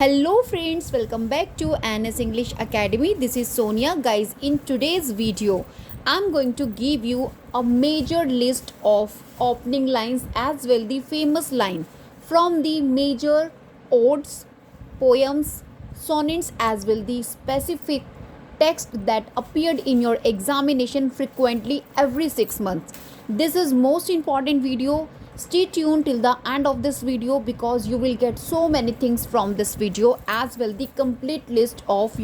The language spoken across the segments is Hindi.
Hello friends, welcome back to NS English Academy. This is Sonia. Guys, in today's video, I'm going to give you a major list of opening lines as well the famous line from the major odes, poems, sonnets as well the specific text that appeared in your examination frequently every 6 months. This is most important video. Stay tuned till the end of this video because you will get so many things from this video as well the complete list of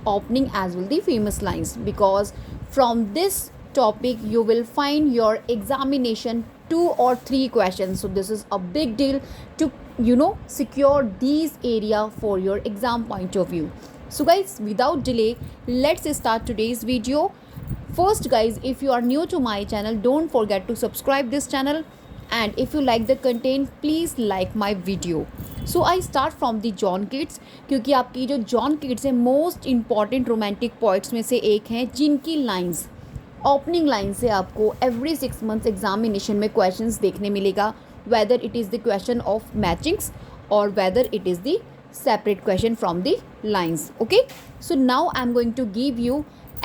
opening as well the famous lines, because from this topic you will find your examination 2 or 3 questions. So this is a big deal to secure these area for your exam point of view. So guys, without delay, let's start today's video. First guys, if you are new to my channel, don't forget to subscribe this channel, and if you like the content please like my video. So I start from the John Keats, क्योंकि आपकी जो जॉन किट्स है मोस्ट इम्पॉर्टेंट रोमांटिक पोइट्स में से एक हैं, जिनकी लाइंस ओपनिंग लाइन से आपको एवरी 6 मंथ्स एग्जामिनेशन में क्वेश्चंस देखने मिलेगा, whether it is the question of matchings और whether it is the separate question from the lines. Okay, so now I'm going to give you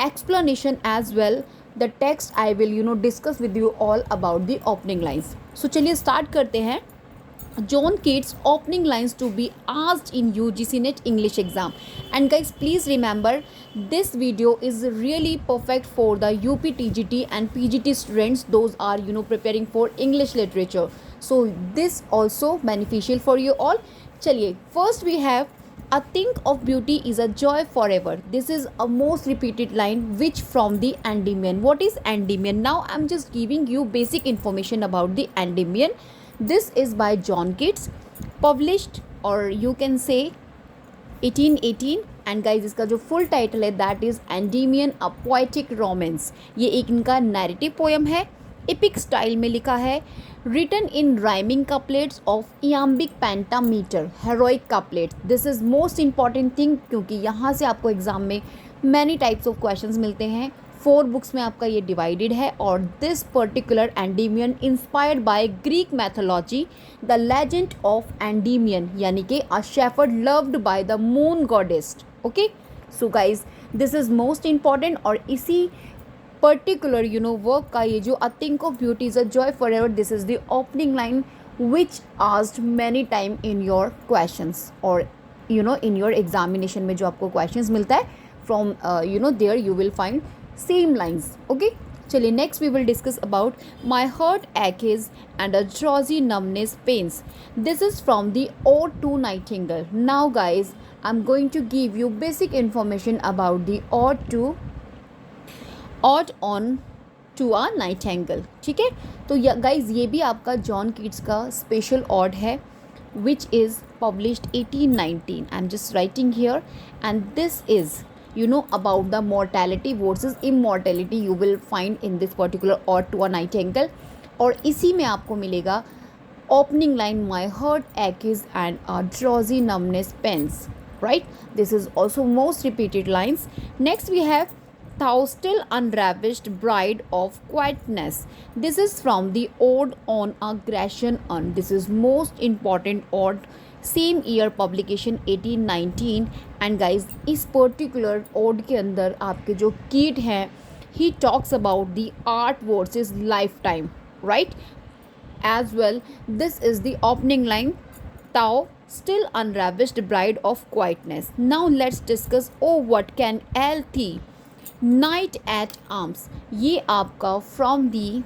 explanation as well. The text I will discuss with you all about the opening lines. So चलिए start करते हैं. John Keats opening lines to be asked in UGC NET English exam. And guys, please remember this video is really perfect for the UPTGT and PGT students. Those are preparing for English literature. So this also beneficial for you all. चलिए, first we have a think of beauty is a joy forever. This is a most repeated line which from the Endymion. What is Endymion? Now I'm just giving you basic information about the Endymion. This is by John Keats, published or you can say 1818. And guys इसका जो फुल टाइटल है that is Endymion a poetic romance. ये एक इनका नैरेटिव पोएम है, एपिक स्टाइल में लिखा है, written in rhyming couplets of iambic pentameter, heroic couplets. This is most important thing क्योंकि यहाँ से आपको एग्जाम में many types of questions मिलते हैं. 4 बुक्स में आपका ये डिवाइडेड है और this particular Endymion inspired by Greek mythology, the legend of Endymion, यानी कि a shepherd loved by the moon goddess. Okay, so guys this is most important और इसी पर्टिकुलर वर्क का ये जो a thing of beauty is a joy for ever, this is the opening line which asked many time in your questions और इन योर एग्जामिनेशन में जो आपको क्वेश्चंस मिलता है from there you will find same lines. Okay, चलिए next we will discuss about my heart aches and a drowsy numbness pains. This is from the ode to nightingale. Now guys I am going to give you basic information about the ode on to a nightingale. ठीक है, तो गाइज ये भी आपका जॉन कीट्स का स्पेशल ऑड है which is published 1819. I am just writing here and this is about the mortality versus immortality you will find in this particular ode to a nightingale. और इसी में आपको मिलेगा opening line my heart aches and a drowsy numbness pains, right? This is also most repeated lines. Next we have thou still unravished bride of quietness. This is from the ode on a Grecian urn. This is most important ode, same year publication 1819. And guys इस पर्टिकुलर ओड के अंदर आपके जो कीट हैं he talks about the art versus life time, right? As well this is the opening line thou still unravished bride of quietness. Now let's discuss O what can ail thee knight at arms. ये आपका from the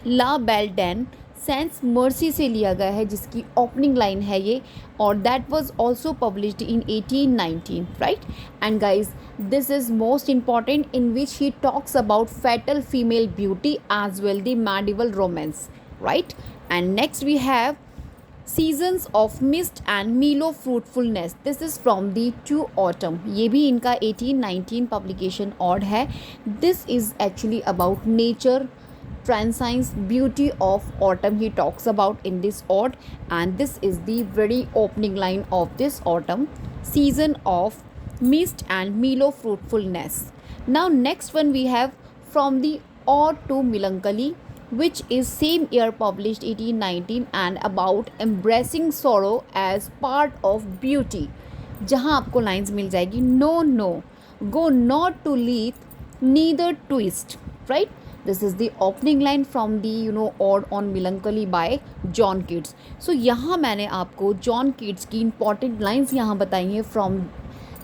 la belle dame sans merci से लिया गया है, जिसकी ओपनिंग लाइन है ये, और that was also published in 1819, right? And guys this is most important in which he talks about fatal female beauty as well the medieval romance, right? And next we have seasons of mist and mellow fruitfulness. This is from the to autumn. ये भी इनका 1819 पब्लिकेशन ऑड है. This is actually about nature, transience, beauty of autumn he talks about in this ode, and this is the very opening line of this autumn, season of mist and mellow fruitfulness. Now next one we have from the ode to melancholy, which is same year published 1819 and about embracing sorrow as part of beauty. जहाँ आपको लाइंस मिल जाएगी, no no go not to leap neither twist, right? This is the opening line from the ode on melancholy by John Keats. So यहाँ मैंने आपको जॉन कीट्स की इंपॉर्टेंट लाइंस यहाँ बताई हैं फ्रॉम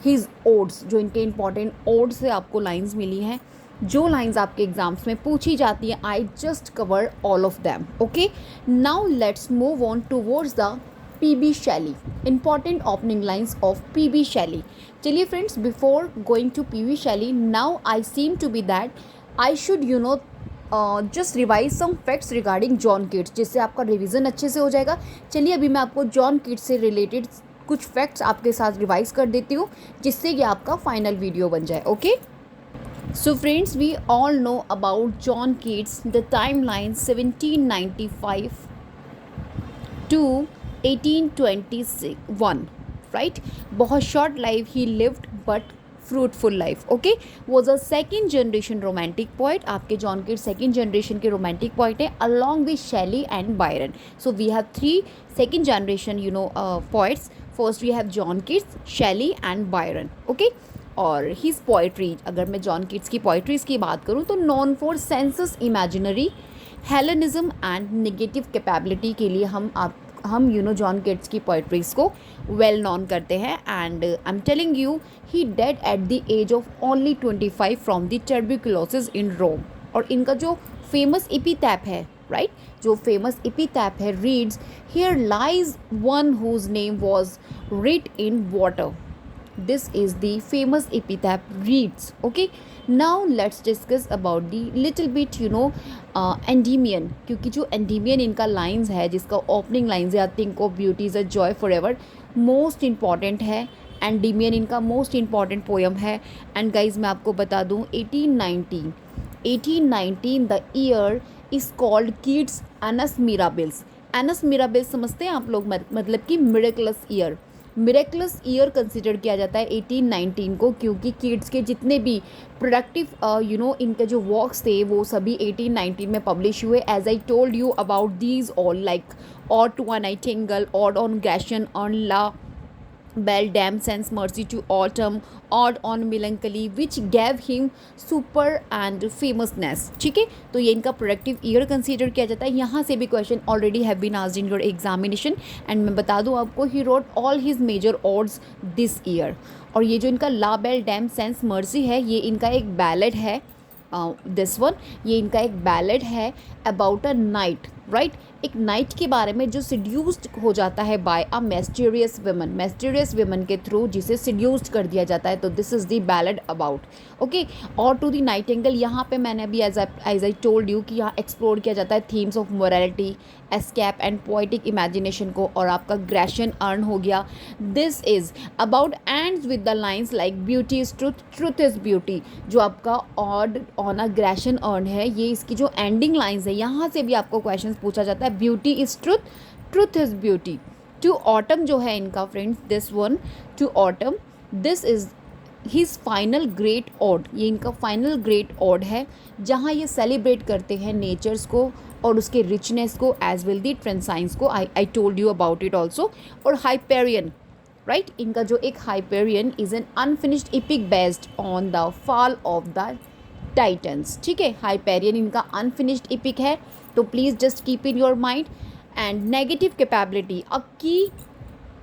हिज ओड्स, जो इनके इंपॉर्टेंट ओड से आपको लाइंस मिली हैं, जो लाइंस आपके एग्जाम्स में पूछी जाती हैं. I just cover all of them. Okay, now let's move on towards the P.B. Shelley. Important opening lines of P.B. Shelley. चलिए friends, before going to P.B. Shelley, now I seem to be that I should just revise some facts regarding John Keats, जिससे आपका रिवीजन अच्छे से हो जाएगा. चलिए अभी मैं आपको जॉन कीट्स से रिलेटेड कुछ फैक्ट्स आपके साथ रिवाइज कर देती हूँ, जिससे ये आपका फाइनल वीडियो बन जाए. Okay, so friends, we all know about John Keats, the timeline 1795 to 1821, right? बहुत short life he lived but fruitful life. Okay, was a second generation romantic poet. आपके जॉन कीट्स second generation के romantic poet है along with Shelley and Byron. So we have three second generation poets. First we have John Keats, Shelley and Byron. Okay, और हिज पोइट्री, अगर मैं जॉन कीट्स की पोइट्रीज़ की बात करूँ तो known for senses imagery, Hellenism and negative capability के लिए हम जॉन कीट्स की पोइट्रीज़ को वेल नॉन करते हैं. And I am telling you, he died at the age of only 25 from the tuberculosis in Rome. और इनका जो फेमस एपिटैप है, राइट, जो फेमस एपिटैप है reads, here lies one whose name was writ in water. This is the famous epitaph reads. Okay, now let's discuss about the little bit Endymion, क्योंकि जो Endymion इनका लाइन्स है, जिसका ओपनिंग लाइन्स है, I think of beauty is a joy for ever, most important है. Endymion इनका मोस्ट इम्पॉर्टेंट पोएम है. एंड गाइज मैं आपको बता दूँ 1819 the year is called Keats annus mirabilis. Annus mirabilis समझते हैं आप लोग, मतलब कि miraculous year. Miraculous year consider किया जाता है 1819 को, क्योंकि कीट्स के जितने भी प्रोडक्टिव इनके जो वर्क्स थे वो सभी 1819 में पब्लिश हुए. As I told you about these all, like ode to a nightingale, ode on Grecian, on la belle dame sans merci to autumn, ode on melancholy, which gave him super and famousness. ठीक है, तो ये इनका प्रोडक्टिव ईयर कंसीडर किया जाता है. यहाँ से भी question already have been asked in your examination. And मैं बता दूँ आपको, he wrote all his major odes this year. और ये जो इनका la belle dame sans merci है, ये इनका एक बैलेड है. दिस वन, ये इनका एक बैलेड है अबाउट अ नाइट, राइट, एक नाइट के बारे में जो सिड्यूस्ड हो जाता है बाय अ मिस्टीरियस विमन के थ्रू, जिसे सिड्यूस्ड कर दिया जाता है. तो this is the ballad about. Okay, और टू द नाइटिंगेल, यहाँ पे मैंने अभी एज आई टोल्ड यू कि यहाँ एक्सप्लोर किया जाता है themes of morality, escape and poetic imagination को. और आपका ग्रेशन अर्न हो गया. This is about ends with the lines like beauty is truth, truth is beauty. जो आपका odd on a Grecian earn है, ये इसकी जो एंडिंग लाइन्स है, यहाँ से भी आपको क्वेश्चन पूछा जाता है. Beauty is truth, truth is beauty. To autumn जो है इनका friends, this one to autumn, this is his final great ode. ये इनका फाइनल ग्रेट ऑड है, जहाँ ये सेलिब्रेट करते हैं नेचर्स को और उसके रिचनेस को, as well the transience को. I told you about it also. और हाइपेरियन, राइट, इनका जो एक Hyperion is an unfinished epic based on the fall of the Titans. ठीक है, हाइपेरियन इनका अनफिनिश्ड एपिक है. तो please just keep in your mind. And negative capability, अब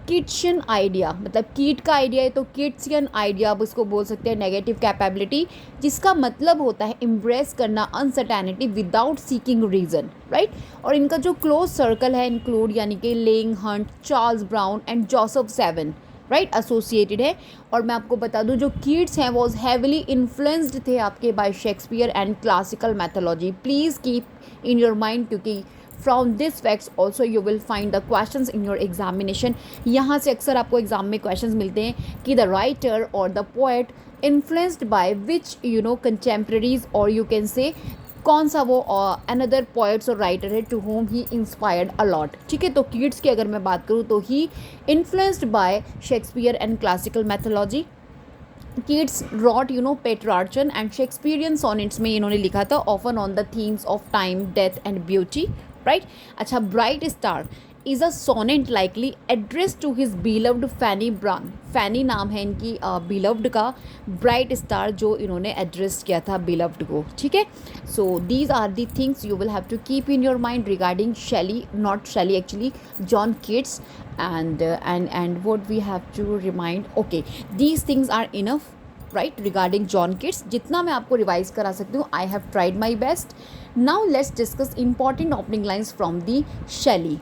कीट्शियन आइडिया, मतलब कीट का आइडिया है तो कीट्सियन आइडिया आप उसको बोल सकते हैं, नेगेटिव कैपेबिलिटी, जिसका मतलब होता है इम्ब्रेस करना uncertainty without seeking reason, right. और इनका जो क्लोज सर्कल है इंक्लूड, यानी कि laying Hunt, Charles brown and Joseph seven, right, associated है. और मैं आपको बता दूं, जो कीट्स हैं वो हैविली इन्फ्लुएंस्ड थे आपके by Shakespeare and classical mythology. Please keep in your mind, क्योंकि from this facts also you will find the questions in your examination. यहाँ से अक्सर आपको एग्जाम में क्वेश्चंस मिलते हैं कि द राइटर और the poet influenced by which contemporaries, और यू कैन से कौन सा वो अनदर पोएट्स और राइटर है to whom he inspired a lot. ठीक है, तो कीट्स की अगर मैं बात करूँ तो he influenced by Shakespeare and classical mythology. Keats wrote Petrarchan and Shakespearean sonnets में इन्होंने लिखा था, often on the themes of time, death and beauty, right. अच्छा, bright star is a sonnet likely address to his beloved Fanny Brown. Fanny नाम है इनकी बिलव्ड का, ब्राइट स्टार जो इन्होंने एड्रेस किया था बिलव्ड को, ठीक है। So these are the things you will have to keep in your mind regarding Shelley, not Shelley actually, John Keats, and what we have to remind, okay, these things are enough, right, regarding John Keats. जितना मैं आपको रिवाइज करा सकती हूँ, I have tried my best. Now let's discuss important opening lines from the Shelley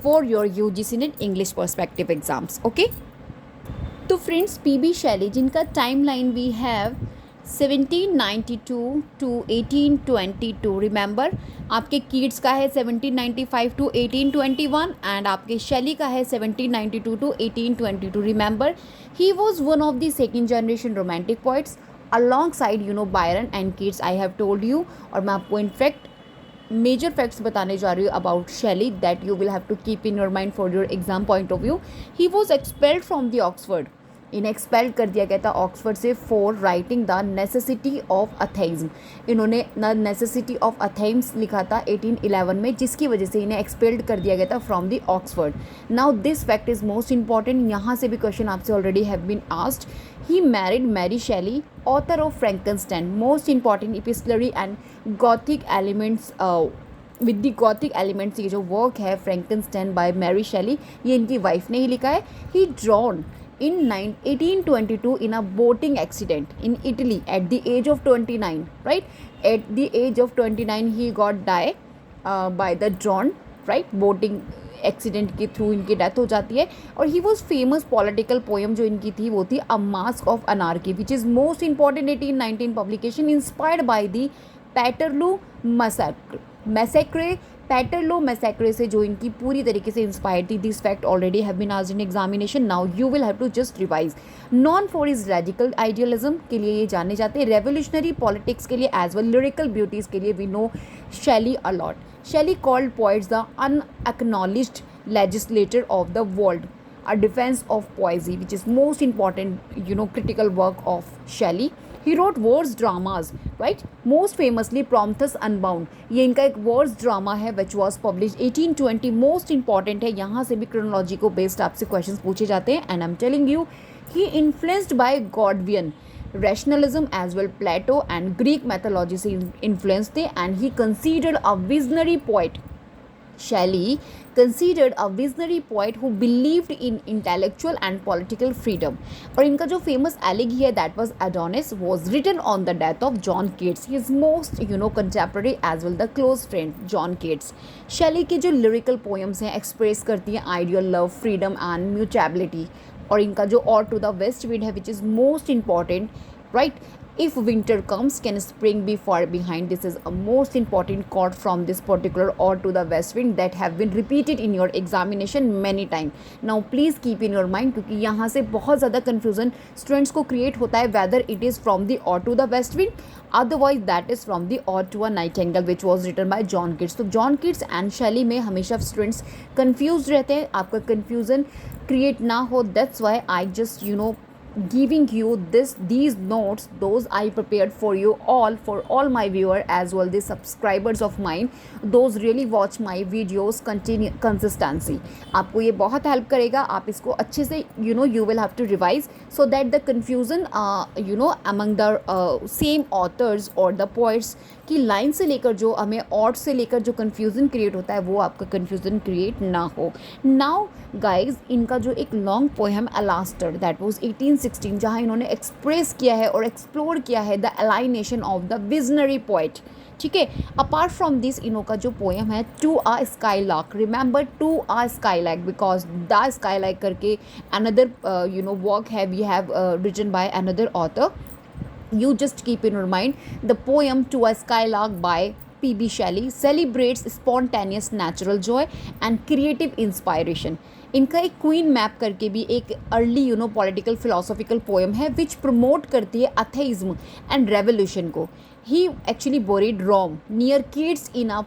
for your UGC NET English perspective exams, okay. तो फ्रेंड्स, पीबी शैली जिनका time line we have 1792 to 1822, remember आपके कीट्स का है 1795 टू 1821 एंड आपके शैली का है 1792 to 1822, remember he was one of the second generation romantic poets alongside Byron and Keats, I have told you. और मैं आपको इनफैक्ट मेजर फैक्ट्स बताने जा रही हूँ about Shelley that you will have to keep in your mind for your exam point of view. He was expelled from the Oxford, इन्हें एक्सपेल कर दिया गया था ऑक्सफर्ड से for writing the necessity of atheism. इन्होंने द नेसेसिटी ऑफ अथेइम्स लिखा था 1811 में, जिसकी वजह से इन्हें एक्सपेल्ड कर दिया गया था from the Oxford. Now this fact is most important, यहाँ से भी क्वेश्चन आपसे already have been asked. He married Mary Shelley, author of Frankenstein, most important epistolary and gothic elements with the gothic elements. ये जो वर्क है फ्रैंकनस्टाइन बाय मैरी शैली, ये इनकी वाइफ ने ही लिखा है। ही drawn in 1822 in a boating accident in Italy at the age of 29, right, at the age of 29 he got die by the drawn, right, boating accident के थ्रू इनकी डेथ हो जाती है। और he was famous political poem जो इनकी थी वो थी a mask of anarchy, which is most important 1819 publication inspired by the Peterloo massacre, Peterloo massacre से जो इनकी पूरी तरीके से इंस्पायर्ड थी। This fact already have been asked in examination, now you will have to just revise. Known for is radical idealism के लिए ये जाने जाते हैं, रेवोल्यूशनरी पॉलिटिक्स के लिए एज वेल लिरिकल ब्यूटीज़ के लिए we know Shelley a lot. Shelley called poets the unacknowledged legislator of the world, a defense of poesy, which is most important critical work of Shelley. He wrote verse dramas, right, most famously Prometheus Unbound, ये इनका एक वर्स ड्रामा है which was published 1820, most important है। यहाँ से भी क्रोनोलॉजी को बेस्ड आपसे क्वेश्चंस पूछे जाते हैं। And I am telling you he influenced by Godwinian rationalism as well, Plato and Greek mythology से influence थे, and he considered a visionary poet. Shelley considered a visionary poet who believed in intellectual and political freedom. और इनका जो famous elegy है that was Adonis was written on the death of John Keats, his most contemporary as well the close friend John Keats. Shelley की जो lyrical poems हैं express करती हैं ideal love, freedom and mutability. और इनका जो Ode to the West Wind है which is most important, right? If winter comes, can spring be far behind? This is a most important quote from this particular Ode to the West Wind that have been repeated in your examination many times. Now please keep in your mind क्योंकि यहाँ से बहुत ज़्यादा confusion students को create होता है whether it is from the Ode to the West Wind, otherwise that is from the Ode to a Nightingale which was written by John Keats. तो John Keats and Shelley में हमेशा students confused रहते हैं, आपका confusion create ना हो, that's why I just giving you these notes, those I prepared for you all, for all my viewer as well the subscribers of mine, those really watch my videos consistency. आपको ये बहुत हेल्प करेगा, आप इसको अच्छे से you will have to revise so that the confusion among the same authors or the poets की लाइन से लेकर जो हमें ऑड से लेकर जो कन्फ्यूज़न क्रिएट होता है वो आपका कन्फ्यूज़न क्रिएट ना हो। नाउ गाइज, इनका जो एक लॉन्ग पोएम अलास्टर दैट वाज 1816, जहाँ इन्होंने एक्सप्रेस किया है और एक्सप्लोर किया है the alienation of the visionary poet, ठीक है। अपार्ट फ्रॉम दिस इनका जो पोएम है to a skylark, remember to a skylark because the skylark करके अनदर वर्क है we have written by another author. You just keep in your mind the poem To a Skylark by P.B. Shelley celebrates spontaneous natural joy and creative inspiration. इनका एक क्वीन मैप करके भी एक अर्ली पॉलिटिकल फिलोसॉफिकल पोएम है विच प्रमोट करती है अथेइज्म एंड रेवोल्यूशन को. He actually buried Rome near Keats in a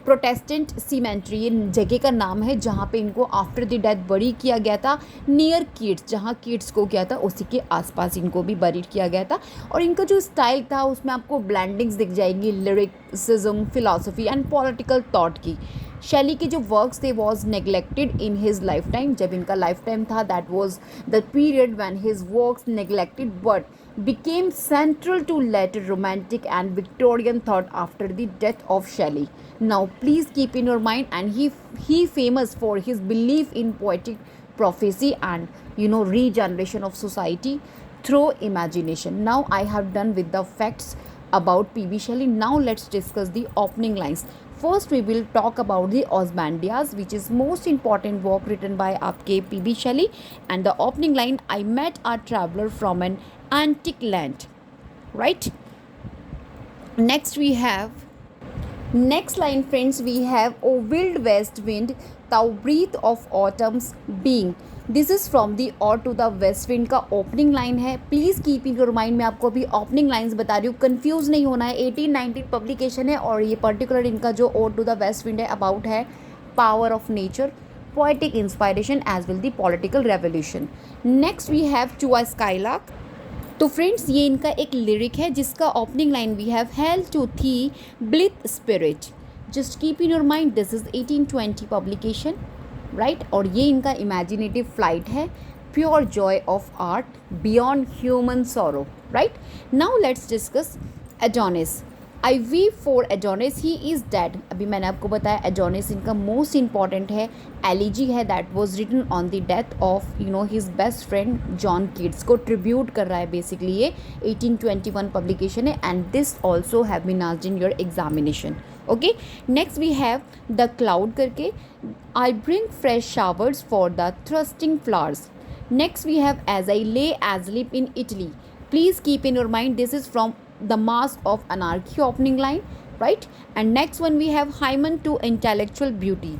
Protestant cemetery. ये जगह का नाम है जहाँ पे इनको आफ्टर द डेथ बरी किया गया था. नियर किड्स, जहाँ किड्स को किया था उसी के आसपास इनको भी बरीड किया गया था. और इनका जो स्टाइल था उसमें आपको ब्लेंडिंग्स दिख जाएंगी लिरिक्सिज्म, फिलॉसफी एंड पॉलिटिकल थॉट की. शैली के जो वर्क्स थे was neglected in his life time. जब इनका लाइफ टाइम था that was the period when his works neglected but became central to later romantic and Victorian thought after the death of Shelley. Now please keep in your mind, and he famous for his belief in poetic prophecy and regeneration of society through imagination. Now I have done with the facts about P.B. Shelley. Now let's discuss the opening lines. First we will talk about the Ozymandias, which is most important work written by आपके P.B. Shelley. And the opening line, I met a traveler from an antique land, right? Next line friends, we have, O wild west wind, thou breath of autumn's being. This is from दी और टू द वेस्ट विंड का ओपनिंग लाइन है. Please keep in your mind. मैं आपको अभी ओपनिंग लाइन्स बता रही हूँ, कंफ्यूज नहीं होना है. 1819 पब्लिकेशन है और ये पर्टिकुलर इनका जो और टू द वेस्ट विंड है अबाउट है power of nature, poetic inspiration as well the political revolution. Next we have to a skylark. तो फ्रेंड्स ये इनका एक लिरिक है जिसका opening line we have, hail to thee blithe spirit. Just keep in your mind this is 1820 publication, right. और ये इनका इमेजिनेटिव फ्लाइट है, pure joy of art beyond human sorrow, right. Now let's discuss Adonais. I weep for Adonais, he is dead. अभी मैंने आपको बताया एडोनिस इनका मोस्ट इंपॉर्टेंट है, एलिजी है that was written on the death of his best friend John Keats को ट्रिब्यूट कर रहा है बेसिकली. ये 1821 पब्लिकेशन है and this also have been asked in your examination. Okay, next we have the cloud करके, I bring fresh showers for the thirsting flowers. Next we have as I lay asleep in Italy. Please keep in your mind this is from The Mask of Anarchy opening line, right. And next one we have Hymen to intellectual beauty.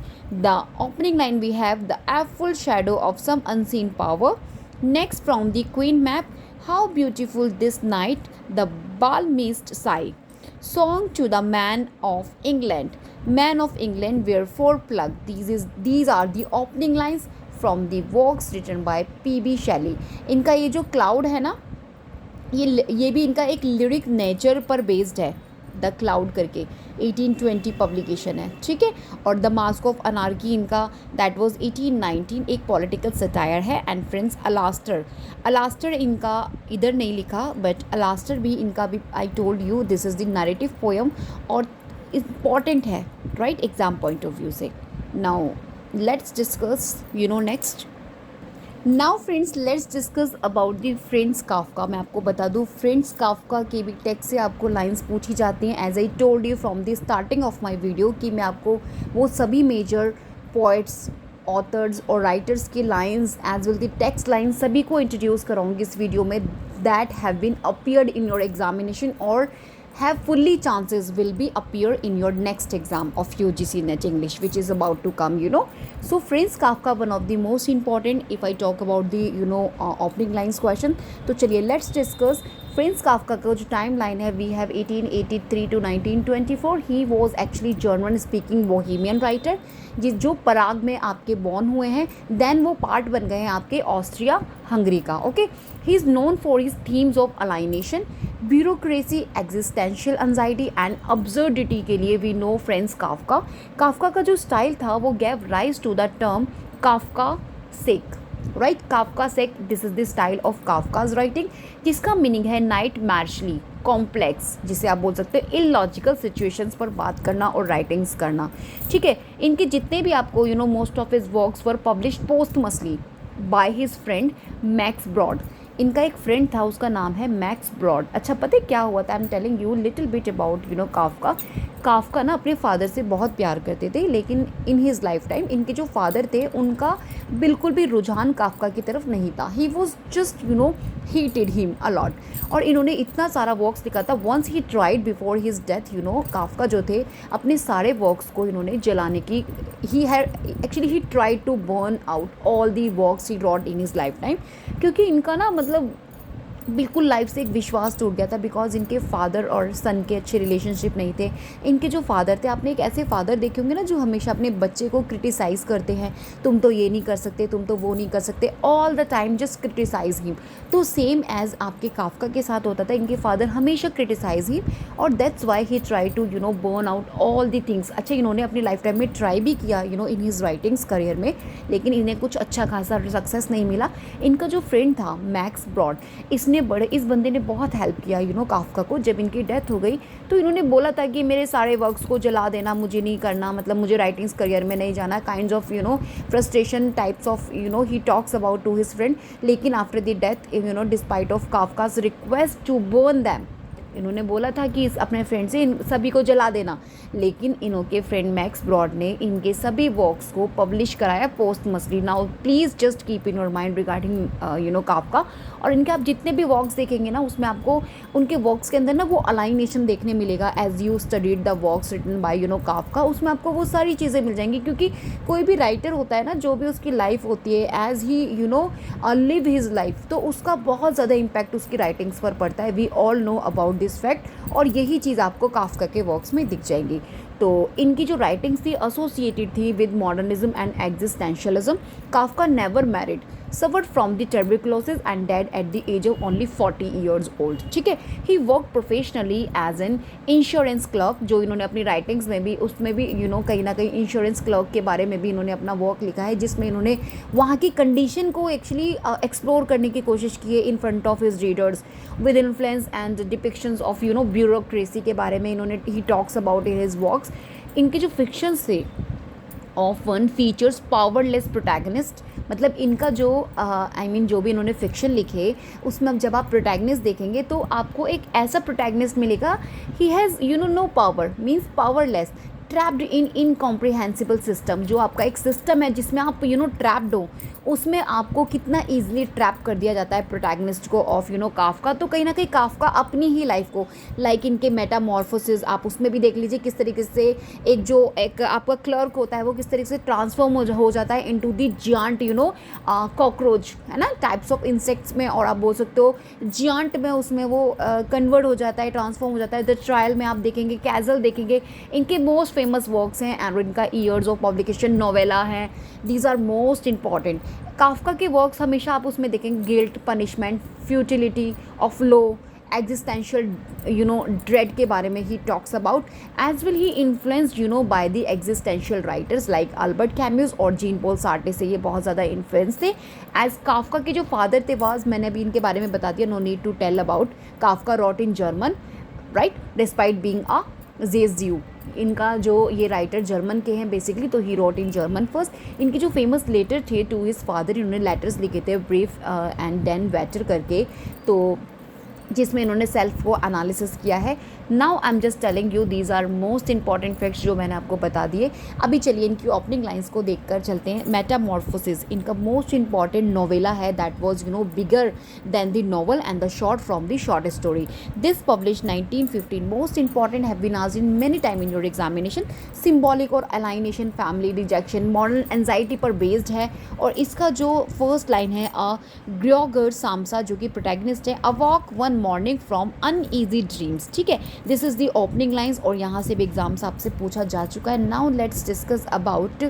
The opening line we have, the full shadow of some unseen power. Next from the Queen map, how beautiful this night, the balmist sigh. Song to the Man of England. Man of England wherefore plug. These are the opening lines from the works written by P.B. Shelley. इनका ये जो क्लाउड है ना, ये भी इनका एक लिरिक नेचर पर बेस्ड है, द क्लाउड करके 1820 पब्लिकेशन है, ठीक है. और द मास्क ऑफ अनार्की इनका दैट वाज 1819, एक पॉलिटिकल सटायर है. एंड फ्रेंड्स अलास्टर इनका इधर नहीं लिखा बट अलास्टर भी इनका भी I told you this is the narrative poem और इम्पॉर्टेंट है, right, exam point of view से. Now let's discuss next. Now friends let's discuss about the friends Kafka. मैं आपको बता दूँ फ्रेंड्स काफ्का के भी टेक्स्ट से आपको लाइंस पूछी जाती हैं. As I told you from the starting of my video कि मैं आपको वो सभी मेजर पोइट्स, ऑथर्स और राइटर्स की lines as well the text lines सभी को इंट्रोड्यूस कराऊंगी इस वीडियो में that have been appeared in your examination और have fully chances will be appear in your next exam of UGC NET English which is about to come. So Franz Kafka, one of the most important if I talk about the opening lines question. तो चलिए let's discuss फ्रेंड्स काफ्का का जो टाइम लाइन है we have 1883 to 1924. He was actually German speaking Bohemian writer जो पराग में आपके बॉर्न हुए हैं. देन वो पार्ट बन गए हैं आपके ऑस्ट्रिया हंगरी का. Okay, he is known for his themes of alienation, bureaucracy, existential anxiety and absurdity के लिए we know friends Kafka. Kafka का जो स्टाइल था वो gave rise to the term Kafkaesque, right. Kafkaesque, this is the style of Kafka's writing जिसका मीनिंग है नाइट मैर्शली कॉम्प्लेक्स, जिसे आप बोल सकते हो इलॉजिकल सिचुएशंस पर बात करना और राइटिंग्स करना, ठीक है. इनके जितने भी आपको most of his works were published posthumously by his friend Max Brod. इनका एक फ्रेंड था, उसका नाम है मैक्स ब्रॉड। अच्छा पता है क्या हुआ था, आई am telling you little bit about Kafka. Kafka ना अपने फादर से बहुत प्यार करते थे, लेकिन इन हिज लाइफ टाइम इनके जो फादर थे उनका बिल्कुल भी रुझान काफका की तरफ नहीं था। He was just hated him a lot. और इन्होंने इतना सारा वर्क्स लिखा था। Once he tried before his death, Kafka जो थे अपने सारे वर्क्स को इन्होंने जलाने की, he had actually he tried to burn out all the works he wrote in his life time. क्योंकि इनका ना मतलब बिल्कुल लाइफ से एक विश्वास टूट गया था, बिकॉज इनके फादर और सन के अच्छे रिलेशनशिप नहीं थे। इनके जो फादर थे, आपने एक ऐसे फादर देखे होंगे ना जो हमेशा अपने बच्चे को क्रिटिसाइज़ करते हैं, तुम तो ये नहीं कर सकते, तुम तो वो नहीं कर सकते, all the time just criticise him. तो सेम एज आपके काफका के साथ होता था, इनके फादर हमेशा क्रिटिसाइज हिम, और that's why he try to burn out all the things. अच्छा इन्होंने अपनी लाइफ टाइम में ट्राई भी किया इन हिज राइटिंग्स करियर में, लेकिन इन्हें कुछ अच्छा खासा सक्सेस नहीं मिला। इनका जो फ्रेंड था मैक्स ब्रॉड, इस बंदे ने बहुत हेल्प किया काफका को। जब इनकी डेथ हो गई तो इन्होंने बोला था कि मेरे सारे वर्क्स को जला देना, मुझे नहीं करना, मतलब मुझे राइटिंग्स करियर में नहीं जाना, kinds of frustration types of he talks about to his friend. लेकिन after the death despite of Kafka's request to burn them, इन्होंने बोला था कि अपने फ्रेंड से इन सभी को जला देना, लेकिन इनके फ्रेंड मैक्स ब्रॉड ने इनके सभी वर्क्स को पब्लिश कराया posthumously. Now please just keep in your mind regarding Kafka. और इनके आप जितने भी वर्क्स देखेंगे ना, उसमें आपको उनके वर्क्स के अंदर ना वो अलाइनेशन देखने मिलेगा। As you studied the works written by Kafka, उसमें आपको वो सारी चीज़ें मिल जाएंगी। क्योंकि कोई भी राइटर होता है ना, जो भी उसकी लाइफ होती है, as he live his life, तो उसका बहुत ज़्यादा इम्पैक्ट उसकी राइटिंग्स पर पड़ता है। We all know about this fact, और यही चीज़ आपको काफका के वर्क्स में दिख जाएगी। तो इनकी जो राइटिंग्स थी एसोसिएटेड थी with modernism and existentialism. Kafka never married, suffered from the tuberculosis and died at the age of only 40 years old। ठीक है, he work professionally as an insurance clerk. जो इन्होंने अपनी राइटिंग्स में भी, उसमें भी कहीं ना कहीं इंश्योरेंस क्लर्क के बारे में भी इन्होंने अपना वर्क लिखा है, जिसमें इन्होंने वहाँ की कंडीशन को एक्चुअली एक्सप्लोर करने की कोशिश की है in front of his readers with influence and depictions of bureaucracy के बारे में इन्होंने ही talks about in his works. इनके जो फिक्शंस थे ऑफन फीचर्स पावरलेस प्रोटैगनिस्ट, मतलब इनका जो जो भी इन्होंने फिक्शन लिखे, उसमें अब जब आप प्रोटैगनिस्ट देखेंगे तो आपको एक ऐसा प्रोटैगनिस्ट मिलेगा, he has no power, means powerless, trapped in incomprehensible system. जो आपका एक सिस्टम है जिसमें आप ट्रैप्ड हो, उसमें आपको कितना ईजिली ट्रैप कर दिया जाता है प्रोटैगनिस्ट को ऑफ काफका। तो कहीं ना कहीं काफका अपनी ही लाइफ को, लाइक इनके मेटामॉर्फोसिस, आप उसमें भी देख लीजिए किस तरीके से एक आपका क्लर्क होता है वो किस तरीके से ट्रांसफॉर्म हो जाता है इनटू दी जियांट कॉकरोच, है ना, टाइप्स ऑफ इंसेक्ट्स में, और आप बोल सकते हो जियांट में, उसमें वो कन्वर्ट हो जाता है, ट्रांसफॉर्म हो जाता है। द ट्रायल में आप देखेंगे, कैजल देखेंगे, इनके मोस्ट फेमस वर्क्स हैं, एंड इनका ईयर्स ऑफ पब्लिकेशन नोवेला है, these are most important. Kafka के वर्क्स हमेशा आप उसमें देखेंगे guilt, punishment, futility of law, existential dread के बारे में he talks about. As well he influenced by the existential writers like Albert Camus और जीन पॉल सार्टे से ये बहुत ज़्यादा इन्फ्लुएंस थे। एज काफका के जो फादर थे वाज, मैंने अभी इनके बारे में बता दिया, no need to tell about. Kafka wrote in German, right, despite being a Jew. इनका जो ये राइटर जर्मन के हैं बेसिकली, तो he wrote in German first. इनके जो फेमस लेटर थे टू हिज फादर, इन्होंने लेटर्स लिखे थे ब्रीफ एंड देन वेटर करके, तो जिसमें इन्होंने सेल्फ को एनालिसिस किया है। Now I am just telling you these are most important facts जो मैंने आपको बता दिए। अभी चलिए इनकी ओपनिंग लाइंस को देखकर चलते हैं। मेटामॉर्फोसिस इनका मोस्ट इंपॉर्टेंट नोवेला है, that was bigger than the novel and the short from the short story. This publish 1915, most important, have been asked in many time in your examination. Symbolic और alienation, family rejection, modern anxiety पर बेस्ड है। और इसका जो फर्स्ट लाइन है, ग्योगर सामसा जो कि प्रोटैगनिस्ट है, awoke one morning from uneasy dreams. ठीक है, this is the opening lines, और यहाँ से भी एग्जाम्स आपसे पूछा जा चुका है। Now let's discuss about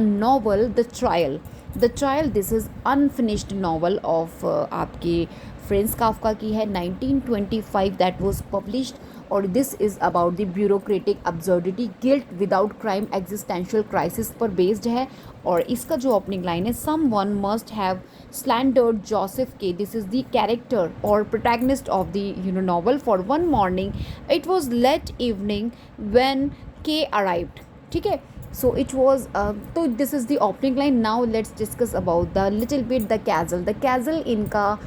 novel the trial. The trial, this is unfinished novel of आपकी फ्रेंस काफका की है, 1925 दैट वाज पब्लिश्ड। और this is about the bureaucratic absurdity, guilt without crime, existential crisis पर बेस्ड है। और इसका जो ओपनिंग लाइन है, someone must have slandered Joseph K, this is the character और protagonist of the novel, for one morning it was late evening when K arrived. ठीक है, सो इट वॉज, तो this is the opening line. Now let's discuss about the little bit the Castle. The Castle इनका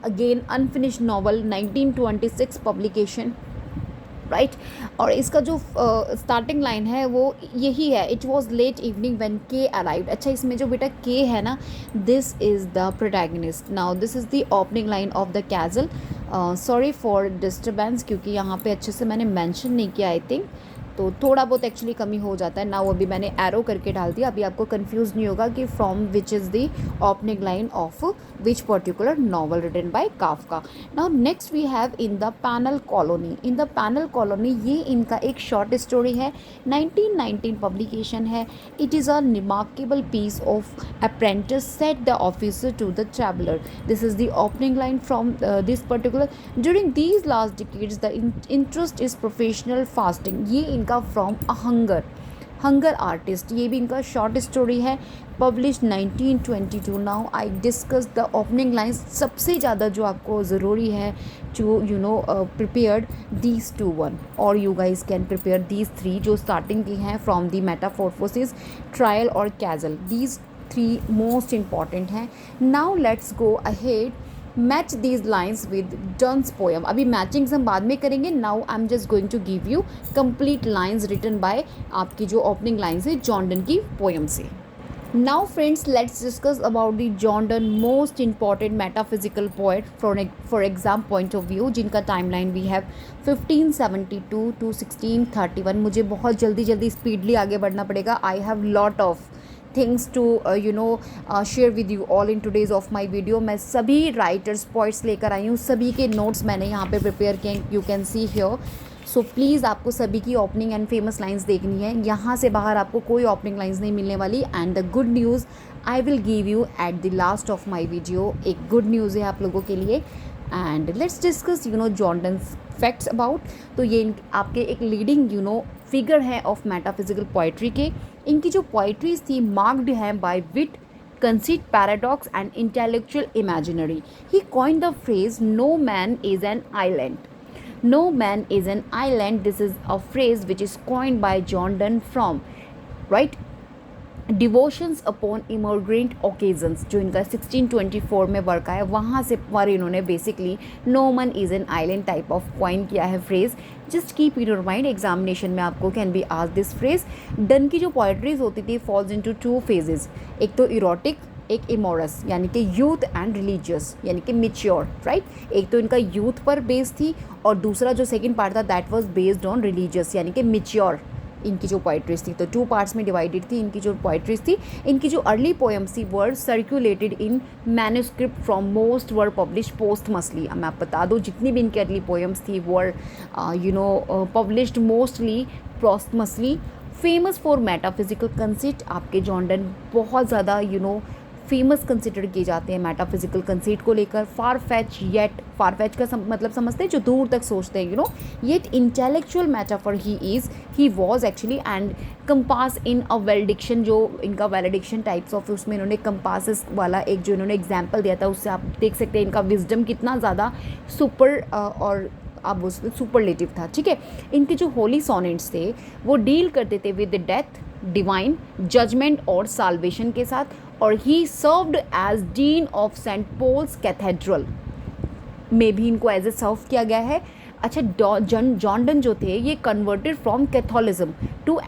again unfinished novel 1926 publication, right. और इसका जो स्टार्टिंग लाइन है वो यही है, it was late evening when K arrived. अच्छा, इसमें जो बेटा के है ना, this is the protagonist. Now this is the opening line of the Castle. Sorry for disturbance, क्योंकि यहाँ पे अच्छे से मैंने मेंशन नहीं किया आई थिंक, तो थोड़ा बहुत एक्चुअली कमी हो जाता है ना। वो अभी मैंने एरो करके डाल दिया, अभी आपको कंफ्यूज नहीं होगा कि from which is the opening line of which particular novel written by Kafka. Now next we have in the penal colony. In the penal colony, ये इनका एक शॉर्ट स्टोरी है, 1919 पब्लिकेशन है। It is a remarkable piece of apprentice said the officer to the traveller. This is the opening line from this particular. During these last decades the interest is professional fasting. ये इनका फ्रॉम अ हंगर आर्टिस्ट, ये भी इनका शॉर्ट स्टोरी है, publish 1922। Now I discuss the opening lines. सबसे ज़्यादा जो आपको ज़रूरी है to prepared these two one, और you guys can prepare these three जो स्टार्टिंग की हैं फ्रॉम दी मेटाफॉर्फोसिस, ट्रायल और Castle. These three most important हैं। Now let's go ahead, match these lines with Donne's poem. अभी मैचिंग्स हम बाद में करेंगे। Now I am just going to give you complete lines written by आपकी जो ओपनिंग लाइन्स है जॉन डन की पोएम से। Now friends, let's discuss about the John Donne most important metaphysical poet for exam point of view, जिनका timeline we have 1572 to 1631। मुझे बहुत जल्दी स्पीडली आगे बढ़ना पड़ेगा। I have lot of things to share with you all in today's of my video। मैं सभी राइटर्स पोइट्स लेकर आई हूँ, सभी के नोट्स मैंने यहाँ पे प्रिपेयर किए, you can see here. So please आपको सभी की ओपनिंग एंड फेमस लाइंस देखनी है, यहाँ से बाहर आपको कोई ओपनिंग लाइंस नहीं मिलने वाली। And the good news I will give you at the last of my video. एक गुड न्यूज़ है आप लोगों के लिए। And let's discuss John Donne's facts about. तो ये आपके एक लीडिंग फिगर है ऑफ मेटाफिजिकल पोइट्री के। इनकी जो पोइट्रीज थी मार्क्ड हैं by wit, conceit, paradox and intellectual imaginary। He coined the phrase no man is an island। No man is an island, this is a phrase which is coined by John Donne from right devotions upon emergent occasions, जो इनका 1624 में वर्क आया, वहाँ से पर इन्होंने बेसिकली नो मन is an island type of coin किया है phrase. Just keep in your mind, examination में आपको कैन बी आज दिस फ्रेज। डन की जो पोइट्रीज होती थी फॉल्स इनटू टू फेजेस, एक तो इरोटिक, एक इमोरस यानी कि यूथ एंड रिलीजियस यानी कि मिच्योर, राइट। एक तो इनका यूथ पर बेस्ड थी और दूसरा जो सेकंड पार्ट था that was based on religious यानी कि मिच्योर इनकी जो पोइट्रीज थी। तो टू पार्ट्स में डिवाइडेड थी इनकी जो पोइट्रीज थी। इनकी जो अर्ली पोएम्स थी were circulated in manuscript from most were publish posthumously. मैं आप बता दूँ जितनी भी इनकी अर्ली पोएम्स थी were published mostly posthumously. Famous for metaphysical conceit, आपके जॉन डन बहुत ज़्यादा फेमस कंसिडर किए जाते हैं मेटाफिजिकल कंसीट को लेकर। Far fetched, yet far fetched का मतलब समझते हैं जो दूर तक सोचते हैं yet intellectual metaphor he was actually and compass in a valediction, जो इनका वेलडिक्शन टाइप्स ऑफ उसमें इन्होंने कंपासेस वाला एक जो इन्होंने एग्जाम्पल दिया था उससे आप देख सकते हैं इनका विजडम कितना ज़्यादा सुपर और अब उस सुपरलेटिव था, ठीक है। इनके जो होली सोनेट्स थे वो डील करते थे विद डेथ, डिवाइन जजमेंट और साल्वेशन के साथ। और he served as dean of Saint Paul's cathedral में भी इनको एज ए सर्व किया गया है। अच्छा, जॉन डन जो थे ये converted from Catholicism to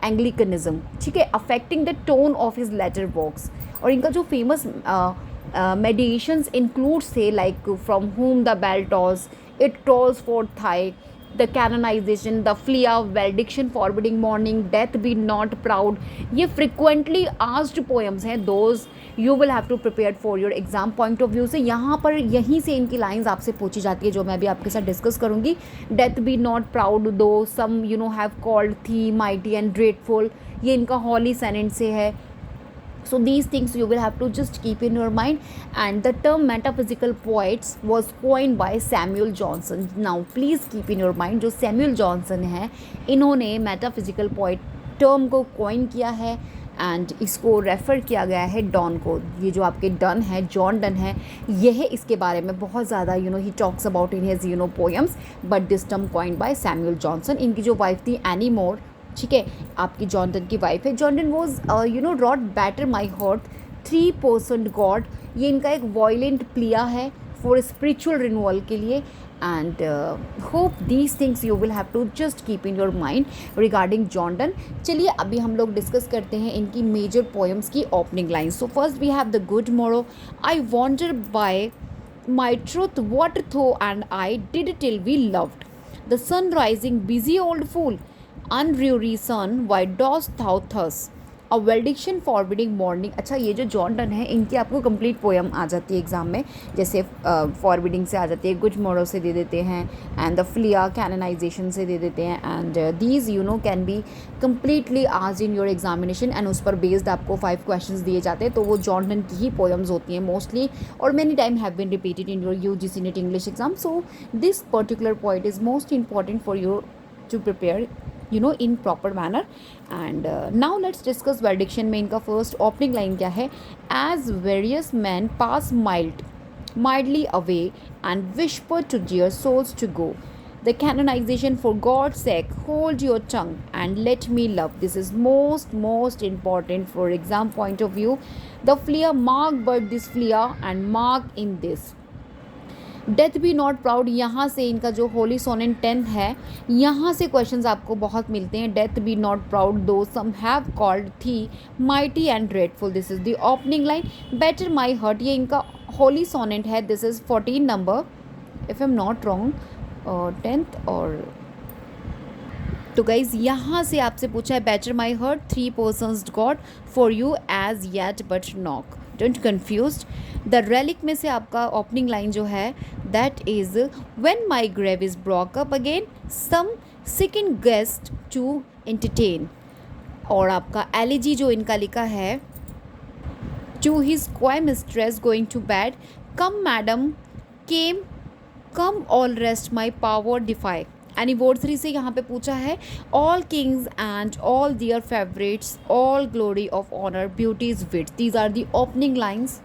Anglicanism, ठीक है, affecting the tone of his later works. और इनका जो फेमस मेडिएशंस इंक्लूड्स थे like for whom the bell tolls, it tolls for thee, the canonization, the flea, valediction, forbidding mourning, death be not proud. ये फ्रिक्वेंटली आस्क्ड पोएम्स हैं, those you will have to prepare for your exam point of view से। यहाँ पर यहीं से इनकी लाइंस आपसे पूछी जाती है जो मैं भी आपके साथ डिस्कस करूँगी। Death be not proud though some have called thee mighty and grateful, ये इनका हॉली सेनेंट से है। So these things you will have to just keep in your mind, and the term metaphysical poets was coined by Samuel Johnson। Now please keep in your mind जो Samuel Johnson है इन्होंने metaphysical poet term को coin किया है एंड इसको रेफ़र किया गया है डॉन को। ये जो आपके डन है, जॉन डन है, यह इसके बारे में बहुत ज़्यादा he talks about in his poems, but this term coined by Samuel Johnson. इनकी जो वाइफ थी एनी मोर, ठीक है, आपकी जॉन डन की वाइफ है। John Donne was wrote batter my heart, 3% God, ये इनका एक वॉयलेंट प्लिया है फॉर स्पिरिचुअल रिन्यूअल के लिए. And hope these things you will have to just keep in your mind regarding John Donne. चलिए अभी हम लोग डिस्कस करते हैं इनकी मेजर पोएम्स की opening line. So first we have the good morrow. I wonder by my truth what though and I did till we loved. The sun rising busy old fool, unweary sun why dost thou thus. A valediction forbidding mourning. अच्छा ये जो जॉन डन है इनकी आपको कंप्लीट पोएम आ जाती है एग्जाम में, जैसे फॉरबिडिंग से आ जाती है, गुड मोरो से दे देते हैं, एंड द फ्लिया कैननाइजेशन से दे देते हैं, and these you know can be completely आज इन योर एग्जामिनेशन, एंड उस पर बेस्ड आपको 5 क्वेश्चंस दिए जाते हैं. तो वो जॉन डन की ही पोएम्स होती हैं मोस्टली, और many time have been repeated in your UGC NET English exam. So this particular point is most important for your to prepare in proper manner. And now let's discuss valediction में इनका first opening line क्या है. As various men pass mildly away and whisper to dear souls to go, the canonization for God's sake hold your tongue and let me love. This is most important for exam point of view. The flia mark but this flia and mark in this. Death be not proud, यहाँ से इनका जो होली सोनेट 10 है, यहाँ से क्वेश्चंस आपको बहुत मिलते हैं. Death be not proud though some have called thee mighty and dreadful. This is the opening line. Batter my heart, ये इनका होली सोनेट है. This is 14 number if I am not wrong, 10th. और तो गाइज यहाँ से आपसे पूछा है batter my heart 3 persons God for you as yet but knock, don't confuse. The relic में से आपका ओपनिंग लाइन जो है that is when my grave is broke up again some second guest to entertain. और आपका एलिजी जो इनका लिखा है to his square mistress going to bed, come madam came come all rest my power defy. Anniversary से यहाँ पे पूछा है all kings and all their favourites all glory of honour beauties wit. These are the opening lines.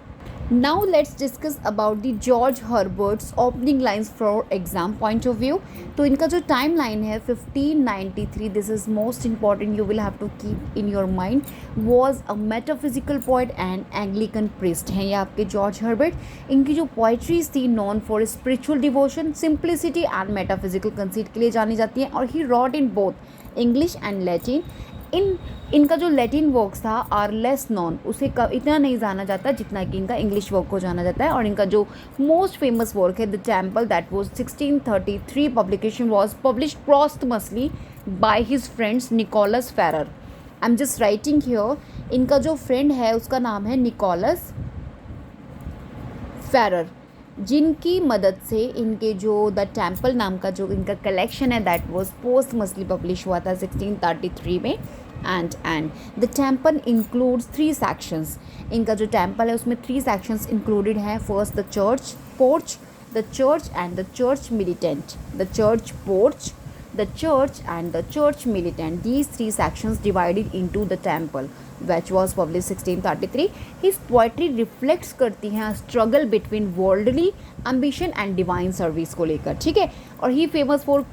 Now let's discuss about the George Herbert's opening lines for exam point of view. तो इनका जो टाइम लाइन है 1593, this is most important, you will have to keep in your mind. Was a metaphysical poet and Anglican priest हैं ये आपके जॉर्ज हर्बर्ट. इनकी जो पोइट्रीज थी known for spiritual devotion, simplicity and metaphysical conceit के लिए जानी जाती हैं, और he wrote in both English and Latin. इनका जो लैटिन वर्क्स था आर लेस नॉन, उसे इतना नहीं जाना जाता जितना कि इनका इंग्लिश वर्क को जाना जाता है. और इनका जो मोस्ट फेमस वर्क है the temple that was 1633 publication was published posthumously by his friends Nicholas Ferrar. I am just writing here. इनका जो फ्रेंड है उसका नाम है निकोलस फेरर, जिनकी मदद से इनके जो द टेम्पल नाम का जो इनका कलेक्शन है दैट वाज पोस्टमसली पब्लिश हुआ था 1633 में. And the temple includes 3 sections. इनका जो टेम्पल है उसमें 3 सेक्शंस इंक्लूडेड हैं. First the church porch, the church and the church militant. The church porch, the church and the church militant, these 3 sections divided into the temple which was published 1633. his poetry reflects करती हैं struggle between worldly ambition and divine service को लेकर, ठीक है. और he famous for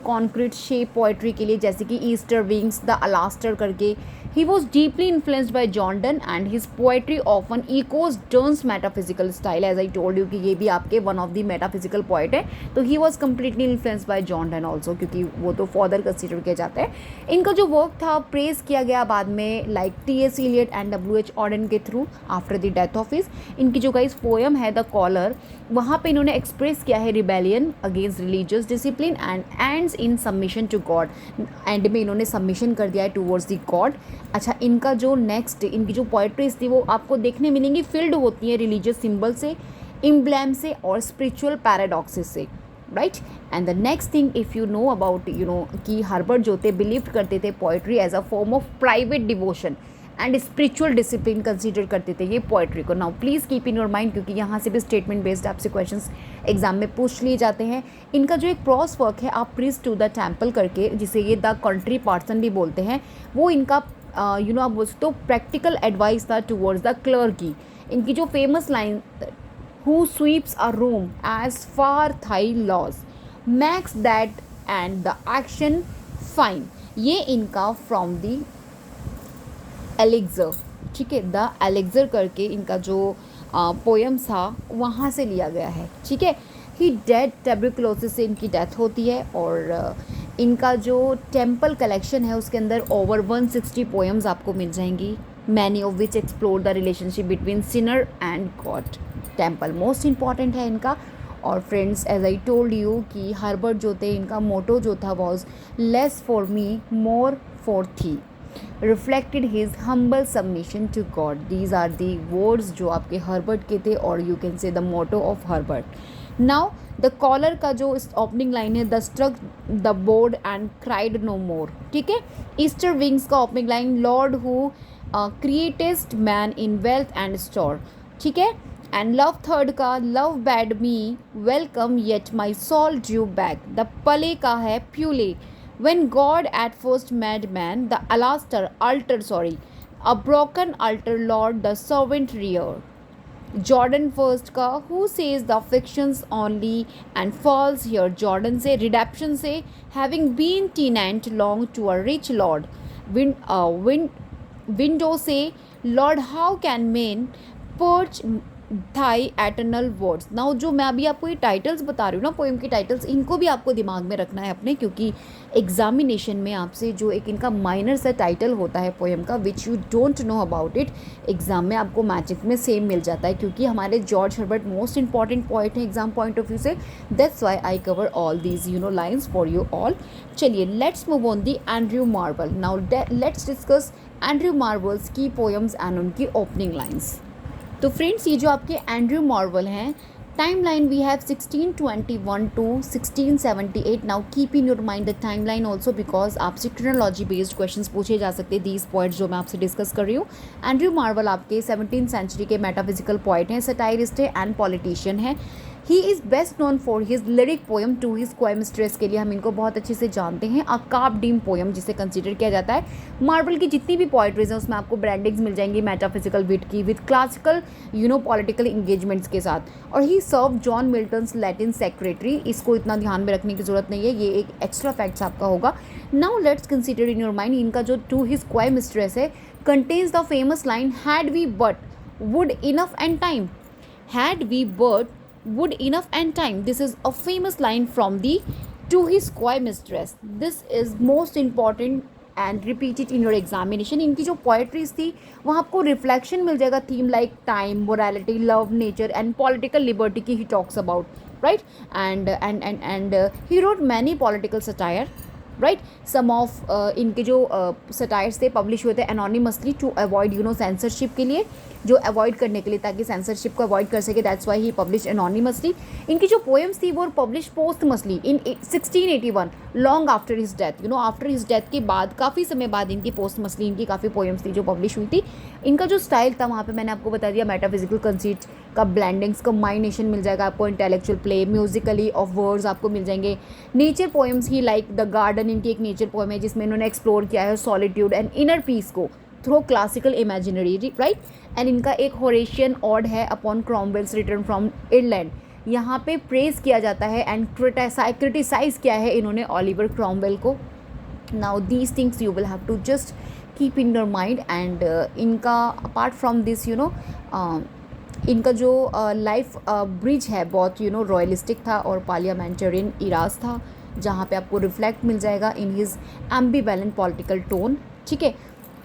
concrete shape poetry के लिए, जैसे कि ईस्टर विंग्स, द अलास्टर करके. he was deeply influenced by John Donne and his poetry often echoes Donne's metaphysical style. as I told you कि ये भी आपके one of the metaphysical poet है, तो he was completely influenced by John Donne also, क्योंकि वो तो फादर कंसिडर किए जाते हैं. इनका जो वर्क था प्रेज किया गया बाद में like T.S. Eliot and W.H. Auden के through after the death of his. इनकी जो गाइस पोएम है द कॉलर, वहाँ पे इन्होंने एक्सप्रेस किया है rebellion against religious discipline and ends in submission to God. End में इन्होंने सबमिशन कर दिया है टूवर्ड्स द गॉड. अच्छा, इनका जो नेक्स्ट इनकी जो पोइट्रीज थी वो आपको देखने मिलेंगी फील्ड होती है रिलीजियस सिंबल से, इम्ब्लैम से और स्पिरिचुअल पैराडॉक्सेस से, right. And the next thing if you know about कि हर्बर्ट जो थे बिलीव करते थे poetry as a form of private devotion and spiritual discipline consider करते थे ये पोइट्री को. Now please keep in your mind, क्योंकि यहाँ से भी स्टेटमेंट बेस्ड आपसे क्वेश्चंस एग्जाम में पूछ लिए जाते हैं. इनका जो एक क्रॉस वर्क है आप प्रीज टू द टेम्पल करके, जिसे ये द कंट्री पार्सन भी बोलते हैं, वो इनका आप बोल सकते हो प्रैक्टिकल एडवाइस था टूवर्ड्स द क्लर्की. इनकी जो famous line who sweeps a room as for thy laws makes that and the action fine, ये इनका फ्रॉम द एलेक्जर, ठीक है. द एलेक्जर करके इनका जो पोएम्स था वहाँ से लिया गया है, ठीक है। ही डेड ट्यूबरकुलोसिस से इनकी डेथ होती है और इनका जो टेम्पल कलेक्शन है उसके अंदर ओवर 160 पोएम्स आपको मिल जाएंगी, many of which explore the relationship between sinner and God. Temple most important है इनका। और friends, as I told you कि हर्बर्ट जो थे, इनका मोटो जो था was less for me more for thee, reflected his humble submission to God. These are the words जो आपके हर्बर्ट के थे, और you can say the motto of Herbert. Now the collar का जो ओपनिंग लाइन है, the struck the board and cried no more, ठीक है। ईस्टर विंग्स का opening line, lord who createdst man in wealth and store, ठीक है। एंड लव थर्ड का, love bade me welcome yet my soul drew back. The pulley का है pulley, when God at first made man, the altar, a broken altar Lord the servant rear. Jordan first का, who says the fictions only and falls here, Jordan से, redemption से, having been tenant long to a rich lord. Window से, Lord how can men perch thy eternal words. Now जो मैं अभी आपको ये टाइटल्स बता रही हूँ ना, पोएम की टाइटल्स, इनको भी आपको दिमाग में रखना है अपने, क्योंकि एग्जामिनेशन में आपसे जो एक इनका माइनर सा टाइटल होता है पोएम का, which you don't know about it, exam में आपको मैजिक में सेम मिल जाता है, क्योंकि हमारे George Herbert most important point है एग्जाम पॉइंट ऑफ व्यू से। That's why I cover all these lines for you all. चलिए let's move on the Andrew Marvell. Now let's discuss Andrew Marvell's की पोएम्स एंड उनकी ओपनिंग लाइन्स। तो फ्रेंड्स, ये जो आपके एंड्रयू मार्वल हैं, time line we have 1621 to 1678। Now keep in your mind the time line also, because आपसे क्रोनोलॉजी बेस्ड क्वेश्चन पूछे जा सकते हैं। दीज पॉइंट्स जो मैं आपसे डिस्कस कर रही हूँ, एंड्रयू मार्वल आपके 17th सेंचुरी के मेटाफिजिकल पॉइंट हैं, सटायरिस्ट है एंड पॉलिटिशियन है। He is best known for his lyric poem to his coy mistress, के लिए हम इनको बहुत अच्छे से जानते हैं। अ कार्पडीम पोएम जिसे कंसिडर किया जाता है। मार्वल की जितनी भी पोइट्रीज हैं उसमें आपको ब्रांडिंग्स मिल जाएंगी मेटाफिजिकल विट की, विद क्लासिकल पॉलिटिकल इंगेजमेंट्स के साथ। और ही सर्व जॉन मिल्टन्स लैटिन सेक्रेटरी, इसको इतना ध्यान में रखने की जरूरत नहीं है, ये एक एक्स्ट्रा फैक्ट्स आपका होगा। Now let's consider in your mind, इनका जो टू हिज क्वाइमिस्ट्रेस है contains the famous line, had we but world enough and time. Had we but would enough and time, this is a famous line from the to his quaimistress. This is most important and repeat it in your examination. इनकी जो पोएट्रीज थी वहाँ आपको रिफ्लेक्शन मिल जाएगा, theme like time, morality, love, nature and political liberty की he talks about, right. And he wrote many political satire, right. Some of इनके जो सटायर्स थे पब्लिश हुए थे एनोनिमसली टू अवॉइड सेंसरशिप के लिए, जो अवॉइड करने के लिए, ताकि सेंसरशिप को अवॉइड कर सके। That's why he publish anonymously. इनकी जो पोएम्स थी वो पब्लिश पोस्टमसली इन 1681, long after his death. After his death के बाद काफ़ी समय बाद इनकी पोस्टमसली इनकी काफ़ी पोएम्स थी जो पब्लिश हुई थी। इनका जो स्टाइल था वहाँ पे मैंने आपको बता दिया, मेटाफिजिकल कंसीट का ब्लेंडिंग्स कंबाइनेशन मिल जाएगा आपको, intellectual play, Musically of words आपको मिल जाएंगे। Nature poems he like the garden, इनकी एक नेचर पोएम है जिसमें इन्होंने एक्सप्लोर किया है सॉलिट्यूड एंड इनर पीस को through classical imaginary, right. And इनका एक होरेशियन ऑड है upon Cromwell's return from Ireland, यहाँ पे प्रेज किया जाता है एंड क्रिटिसाइज किया है इन्होंने ओलिवर क्रॉमवेल को। Now these things you will have to just keep in your mind. And इनका अपार्ट फ्रॉम दिस इनका जो लाइफ ब्रिज है बहुत रॉयलिस्टिक था और पार्लियामेंटेरियन इराज था, जहाँ पे आपको रिफ्लेक्ट मिल जाएगा इन हिज एम्बिवेलेंट पॉलिटिकल टोन, ठीक है।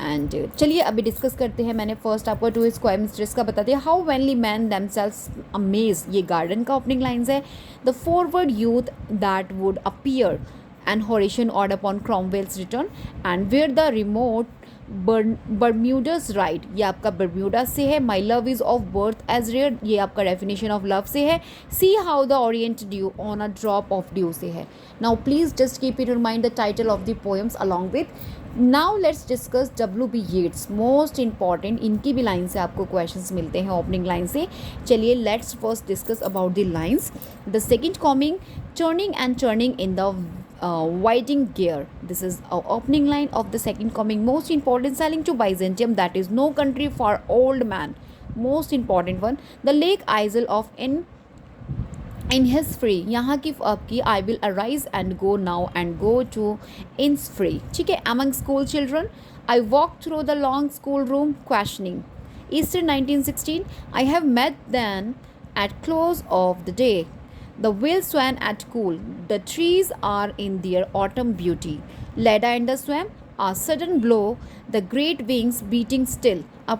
एंड चलिए अभी डिस्कस करते हैं। मैंने फर्स्ट आपको टू हिज क्वाइमिस्ट्रेस का बता दिया, how vainly men themselves amaze, ये गार्डन का ओपनिंग लाइन्स है। The forward youth that would appear and Horatian ode upon Cromwell's return and where the remote Bermudas right, ये आपका बर्म्यूडा से है। My love is of birth as rare, ये आपका डेफिनेशन ऑफ लव से है। See how the orient dew on a drop of dew से है। Now please just keep in your mind the title of the poems along with. Now let's discuss W.B. Yeats, most important, इनकी भी लाइन से आपको क्वेश्चंस मिलते हैं ओपनिंग लाइन से। चलिए let's first discuss about the lines. The second combing, turning and turning in the winding gear, this is a opening line of the second coming, most important, selling to Byzantium, that is no country for old man, most important one। the lake isle of in his free, यहाँ की आपकी I will arise and go now and go to ins free, ठीक है। among school children I walk through the long school room questioning, Easter 1916, I have met them at close of the day. The whale swan at cool. The trees are in their autumn beauty. Leda and the swan, a sudden blow, the great wings beating still. A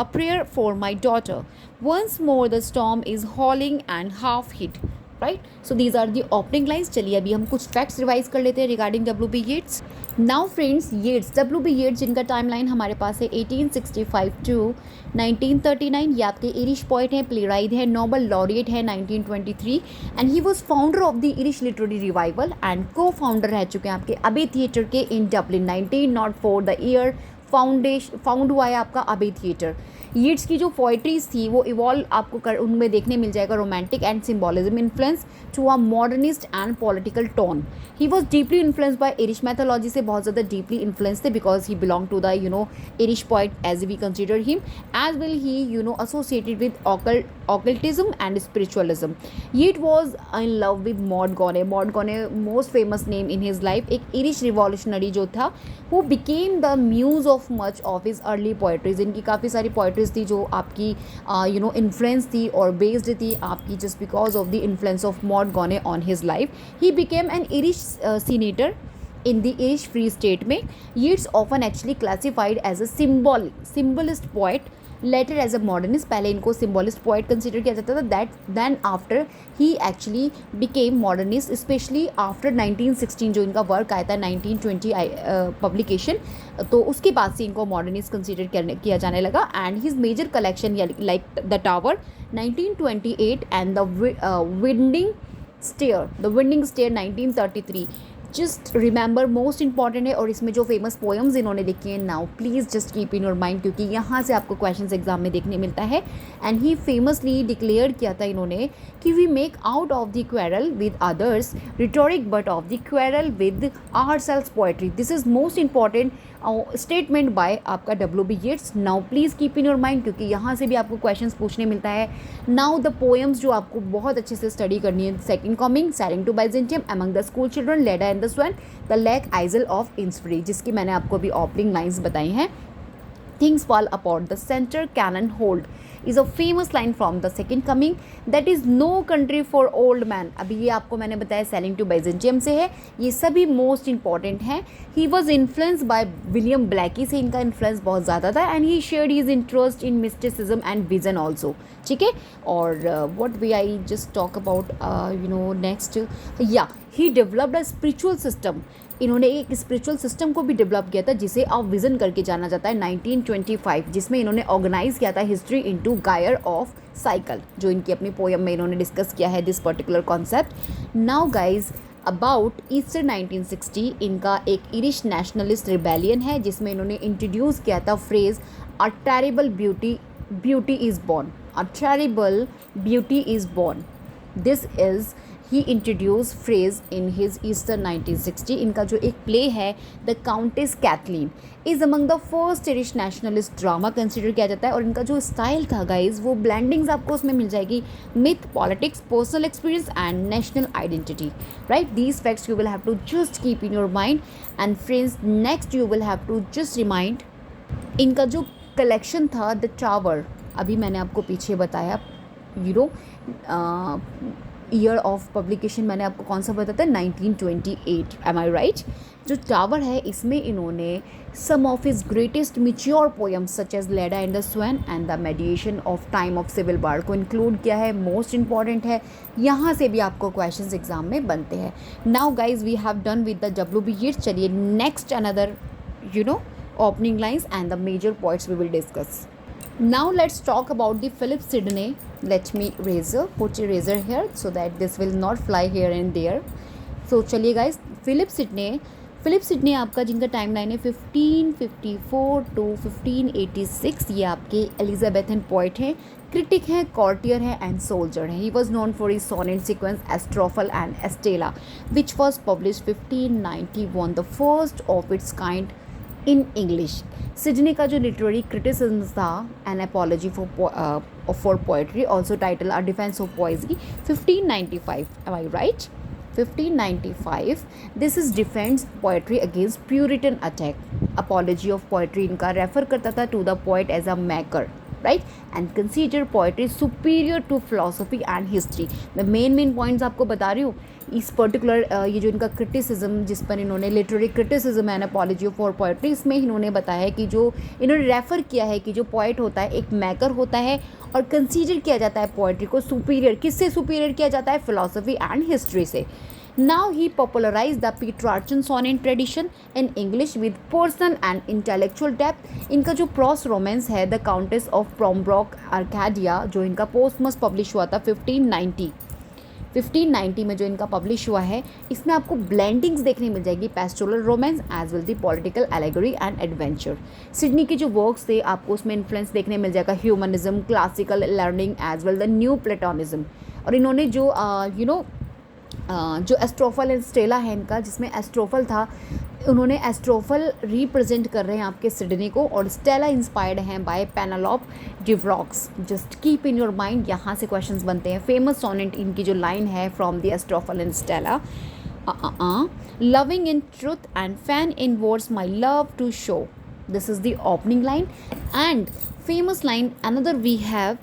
prayer for my daughter. Once more the storm is howling and half hid. Right so these are the opening lines. चलिए अभी हम कुछ फैक्ट्स रिवाइज कर लेते हैं regarding W B Yeats. Now friends, Yeats, W B Yeats जिनका टाइम लाइन हमारे पास है 1865 टू 1939. ये आपके इरिश पोइट हैं, प्ले राइट है, नोबल लॉरिएट है 1923 and he was founder of the Irish literary revival and को फाउंडर रह चुके हैं आपके अबे थिएटर के इन डब्लिन 1904 द ईयर फाउंड हुआ है आपका अबे थिएटर. यीट्स की जो पोइट्रीज थी वो इवॉल्व आपको उनमें देखने मिल जाएगा romantic and symbolism influence to a modernist and political tone. He was deeply influence by Irish mythology से बहुत ज़्यादा डीपली इन्फ्लुएंस थे because he belong to the Irish poet as we consider him as well he associated with occultism and spiritualism. Yeats was in love with Maud Gonne. Maud Gonne most famous name in his life. एक Irish revolutionary जो था who became the muse of much of his early poetries. इनकी काफ़ी सारी poetries थी जो आपकी influence थी और based थी आपकी just because of the influence of Maud Gonne on his life. He became an Irish senator in the Irish Free State में. Yeats often actually classified as a symbolist poet. Later as a modernist. पहले इनको सिम्बॉलिस्ट पोइट कंसिडर किया जाता था. That then after he actually became modernist specially after 1916 जो इनका वर्क आया था 1920 पब्लिकेशन. तो उसके बाद से इनको मॉडर्निस्ट कंसिडर किया जाने लगा. And his major collection like the tower 1928 and the winding stair 1933 just remember most important है. और इसमें जो फेमस पोएम्स इन्होंने लिखे हैं now please just keep in your mind क्योंकि यहाँ से आपको क्वेश्चंस एग्जाम में देखने मिलता है. एंड ही फेमसली डिक्लेयर किया था इन्होंने कि we make out of the quarrel with others rhetoric but of the quarrel with our self poetry. This is most important statement by आपका W B Yeats. Now please keep in your mind क्योंकि यहाँ से भी आपको क्वेश्चंस पूछने मिलता है. नाउ द पोएम्स जो आपको बहुत अच्छे से स्टडी करनी है. Second coming, sailing to Byzantium, among the school children, Leda and the swan, the lake isle of Innisfree जिसकी मैंने आपको अभी ओपनिंग लाइन्स बताई हैं. Things fall apart, the center cannon hold is a famous line from the second coming. That is no country for old man. अभी ये आपको मैंने बताया सेलिंग टू बाइजेंटियम से है. ये सभी मोस्ट इंपॉर्टेंट हैं. He was influence by William Blake से इनका इन्फ्लुएंस बहुत ज़्यादा था. And he shared his interest in mysticism and vision also. ठीक है. और what we I just talk about next, या he developed a spiritual system. इन्होंने एक स्पिरिचुअल सिस्टम को भी डेवलप किया था जिसे अब विज़न करके जाना जाता है 1925 जिसमें इन्होंने ऑर्गेनाइज किया था हिस्ट्री इनटू गायर ऑफ साइकिल जो इनकी अपनी पोएम में इन्होंने डिस्कस किया है this particular concept. Now guys about Easter 1960, इनका एक इरिश नेशनलिस्ट रिबेलियन है जिसमें इन्होंने इंट्रोड्यूस किया था phrase a terrible beauty is born. A terrible beauty is born. This is he introduce phrase in his Easter 1960. इनका जो एक प्ले है the countess Kathleen is among the first Irish nationalist drama consider किया जाता है. और इनका जो स्टाइल था गाइज वो ब्लेंडिंग्स आपको उसमें मिल जाएगी myth, politics, personal experience and national identity. Right, these facts you will have to just keep in your mind. And friends next you will have to just remind इनका जो कलेक्शन था द टावर. अभी मैंने आपको पीछे बताया ईयर ऑफ पब्लिकेशन मैंने आपको कौन सा बताया था 1928. Am I right. जो टावर है इसमें इन्होंने some of his greatest mature poems such as Leda and the swan and the meditation of time of civil war को इंक्लूड किया है. मोस्ट इंपॉर्टेंट है, यहाँ से भी आपको क्वेश्चंस एग्जाम में बनते हैं. Now guys we have done with the W B Yeats. चलिए next another opening lines and the major points we will discuss. Now let's talk about the Philip Sidney. Let me put eraser here so that this will not fly here and there. So चलिए guys, Philip Sidney आपका जिनका टाइमलाइन है 1554 to 1586. ये आपके एलिजाबेथन पोइट हैं, क्रिटिक हैं, कॉर्टियर हैं एंड सोल्जर हैं. He was known for his sonnet sequence Astrophel and Stella which was published 1591, the first of its kind in English. Sidney का जो लिटरेरी क्रिटिसिज्म था an apology for poetry also title a defence of poesy 1595. Am I right? 1595. This is defence poetry against Puritan attack. Apology of poetry इनका रेफर करता था to the poet as a maker. Right, and consider poetry superior to philosophy and history. मैं मेन पॉइंट्स आपको बता रही हूँ। इस पर्टिकुलर ये जो इनका क्रिटिसिज्म, जिस पर इन्होंने literary criticism and apology for poetry, इसमें इन्होंने बताया है कि जो इन्होंने रेफ़र किया है कि जो पोइट होता है एक मैकर होता है और कंसीडर किया जाता है पोइट्री को सुपीरियर, किससे सुपीरियर किया जाता है, फिलोसफी एंड हिस्ट्री से। Now he popularized the Petrarchan sonnet tradition in English with personal and intellectual depth. इनका जो प्रोस रोमांस है द काउंटेस ऑफ प्रोम्ब्रोक आर्काडिया, जो इनका पोस्टमस पब्लिश हुआ था 1590 में जो इनका पब्लिश हुआ है, इसमें आपको ब्लेंडिंग्स देखने मिल जाएगी, pastoral romance as well the political allegory and adventure. Sidney के जो वर्क्स थे आपको उसमें इन्फ्लुएंस देखने मिल जाएगा humanism, classical learning as well the new Platonism. और इन्होंने जो जो एस्ट्रोफल एंड स्टेला है इनका, जिसमें एस्ट्रोफल था, उन्होंने एस्ट्रोफल रिप्रेजेंट कर रहे हैं आपके सिडनी को, और स्टेला इंस्पायर्ड हैं by Penelope Devereux. Just keep in your mind, यहाँ से क्वेश्चंस बनते हैं। फेमस सोनेट इनकी जो लाइन है from the Astrophel and Stella, loving in truth and fain in words my love to show, this is the opening line. And famous line another we have,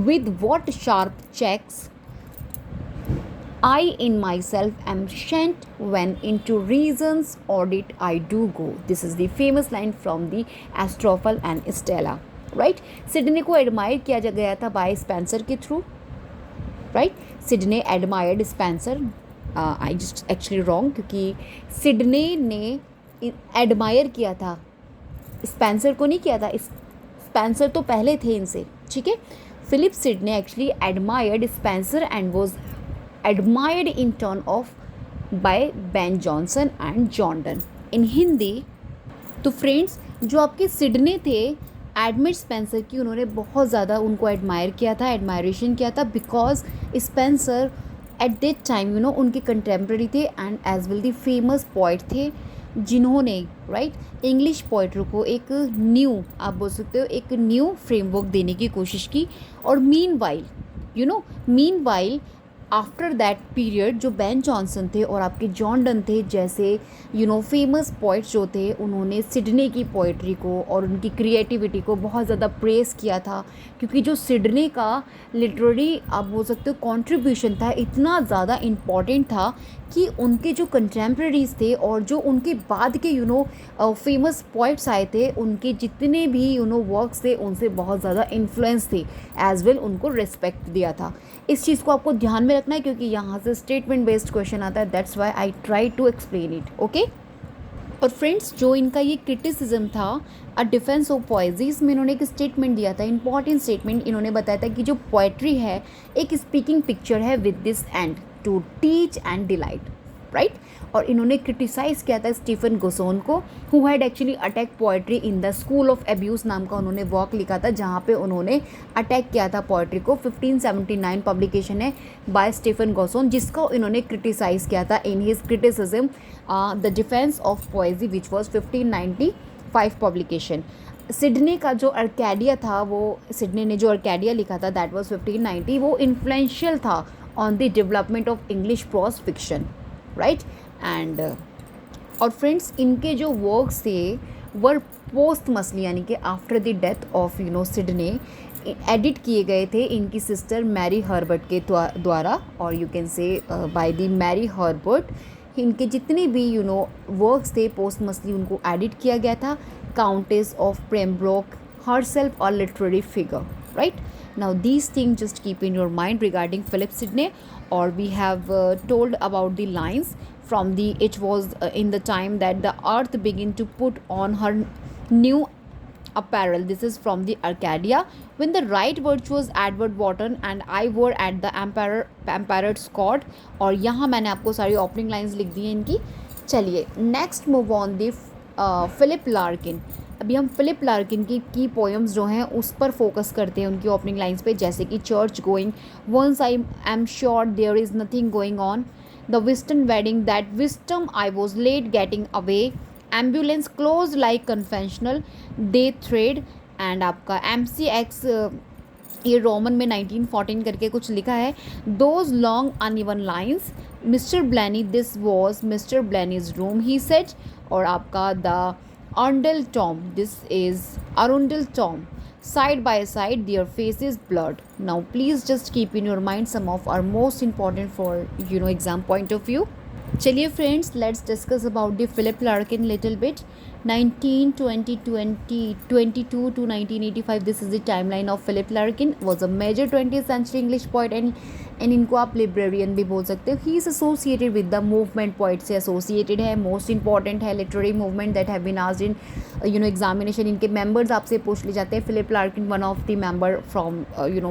with what sharp checks I in myself am sent when into reason's audit I do go. This is the famous line from the Astrophel and Stella. Right? Sydney को एडमायर किया गया था बाय स्पेंसर के through. Right, Sydney admired Spencer. I just actually wrong, क्योंकि सिडनी ने एडमायर किया था, स्पेंसर को नहीं किया था. स्पेंसर तो पहले थे इनसे, ठीक है. Philip Sidney actually admired Spenser and was admired in turn of by Ben Jonson and John Donne in Hindi. तो फ्रेंड्स, जो आपके सिडनी थे एडमिट स्पेंसर की, उन्होंने बहुत ज़्यादा उनको एडमायर किया था, एडमायरेशन किया था, because Spenser at that time उनके कंटेम्प्रेरी थे and as well the famous poet थे, जिन्होंने राइट इंग्लिश पोइट्री को एक न्यू, आप बोल सकते हो एक न्यू फ्रेमवर्क देने की कोशिश की. और mean while after that period जो बेन जॉनसन थे और आपके जॉन डन थे जैसे फेमस पोइट्स जो थे, उन्होंने सिडनी की पोइट्री को और उनकी क्रिएटिविटी को बहुत ज़्यादा प्रेस किया था, क्योंकि जो सिडनी का लिटरेरी आप बोल सकते हो कंट्रीब्यूशन था, इतना ज़्यादा इम्पॉर्टेंट था कि उनके जो कंटेम्प्रेरीज थे और जो उनके बाद के फेमस पोइट्स आए थे, उनके जितने भी वर्क्स थे उनसे बहुत ज़्यादा इन्फ्लुएंस थे, एज वेल उनको रिस्पेक्ट दिया था. इस चीज़ को आपको ध्यान में रखना है, क्योंकि यहाँ से स्टेटमेंट बेस्ड क्वेश्चन आता है. That's why I try to explain it. Okay. और फ्रेंड्स, जो इनका ये क्रिटिसिज्म था अ डिफेंस ऑफ पोएजी, इसमें इन्होंने एक स्टेटमेंट दिया था, इंपॉर्टेंट स्टेटमेंट. इन्होंने बताया था कि जो पोएट्री है एक स्पीकिंग पिक्चर है with this and to teach and delight. Right. और इन्होंने क्रिटिसाइज़ किया था स्टीफन गोसोन को, who had actually attack poetry in the School of Abuse नाम का उन्होंने वर्क लिखा था, जहाँ पे उन्होंने अटैक किया था पोएट्री को. 1579 पब्लिकेशन है बाय स्टीफन गोसोन, जिसको इन्होंने क्रिटिसाइज़ किया था in his criticism the defence of पोएजी, which was 1595 publication. Sydney का जो अर्कैडिया था, वो सिडनी ने जो अर्कैडिया लिखा था, दैट वाज 1590. वो इन्फ्लुएंशियल था on the development of English pros fiction. Right. And और फ्रेंड्स, इनके जो वर्क्स थे वर पोस्टमसली, यानी कि after the death of Sydney, edit किए गए थे इनकी सिस्टर मैरी हर्बर्ट के द्वारा, और you can say by the Mary Herbert. इनके जितने भी वर्क्स थे पोस्टमसली उनको एडिट किया गया था. Countess of Pembroke herself a literary figure. Right. Now these things just keep in your mind regarding Philip Sidney, or we have told about the lines from the, it was in the time that the earth began to put on her new apparel. This is from the Arcadia, when the right virtuous Edward Wharton and I were at the emperor's court. और यहाँ मैंने आपको सारी ओपनिंग लाइंस लिख दी हैं इनकी. चलिए next move on the Philip Larkin. अभी हम फिलिप लार्किन की पोएम्स जो हैं उस पर फोकस करते हैं, उनकी ओपनिंग लाइंस पे, जैसे कि church going, once I am sure there is nothing going on, the Whiston wedding, that wisdom I was late getting away, ambulance close like conventional, day thread. And आपका MC-X, ये रोमन में 1914 करके कुछ लिखा है, those long uneven lines, Mr Bleaney, this was Mr Bleaney's room he said. और आपका the Arundel Tom, this is Arundel Tom, side by side, their faces blurred. Now please just keep in your mind some of our most important for exam point of view. चलिए friends, let's discuss about the Philip Larkin little bit. 1922 to 1985, this is the timeline of Philip Larkin. Was a major 20th century English poet and इनको आप लिब्रेरियन भी बोल सकते हो. He is associated with the movement, poet से एसोसिएटेड है. मोस्ट इंपॉर्टेंट है literary movement that have been asked in examination. इनके मेंबर्स आपसे पूछ ले जाते हैं. Philip Larkin one of the member from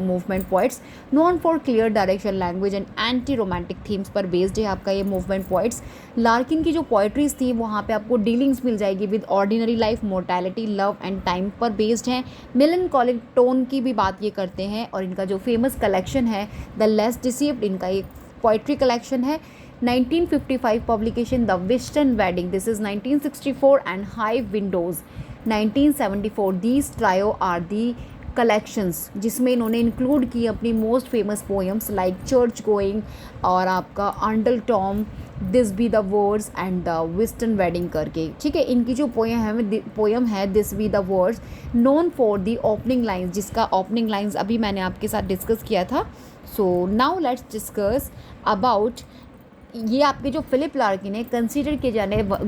movement poets, known for clear direction, language and anti romantic themes पर बेस्ड है आपका ये मूवमेंट पोइट्स. लार्किन की जो पोइट्रीज थी वहाँ पे आपको डीलिंग्स मिल जाएगी with ordinary life, mortality, love and time पर बेस्ड हैं. मेलनकॉलिक टोन की भी बात ये करते हैं. और इनका जो फेमस कलेक्शन है द लेस डिसीव्ड, इनका एक पोइट्री कलेक्शन है. 1955 publication the western wedding, this is 1964 and high windows 1974. These trio are the collections जिसमें इन्होंने इंक्लूड की अपनी most famous poems like church going और आपका अंडल टॉम, this be the words and the western wedding करके. ठीक है, इनकी जो पोएम है this be the words, known for the opening lines, जिसका ओपनिंग लाइन्स अभी मैंने आपके साथ डिस्कस किया था. So now let's discuss about ये आपके जो फिलिप लार्किन है कंसीडर किए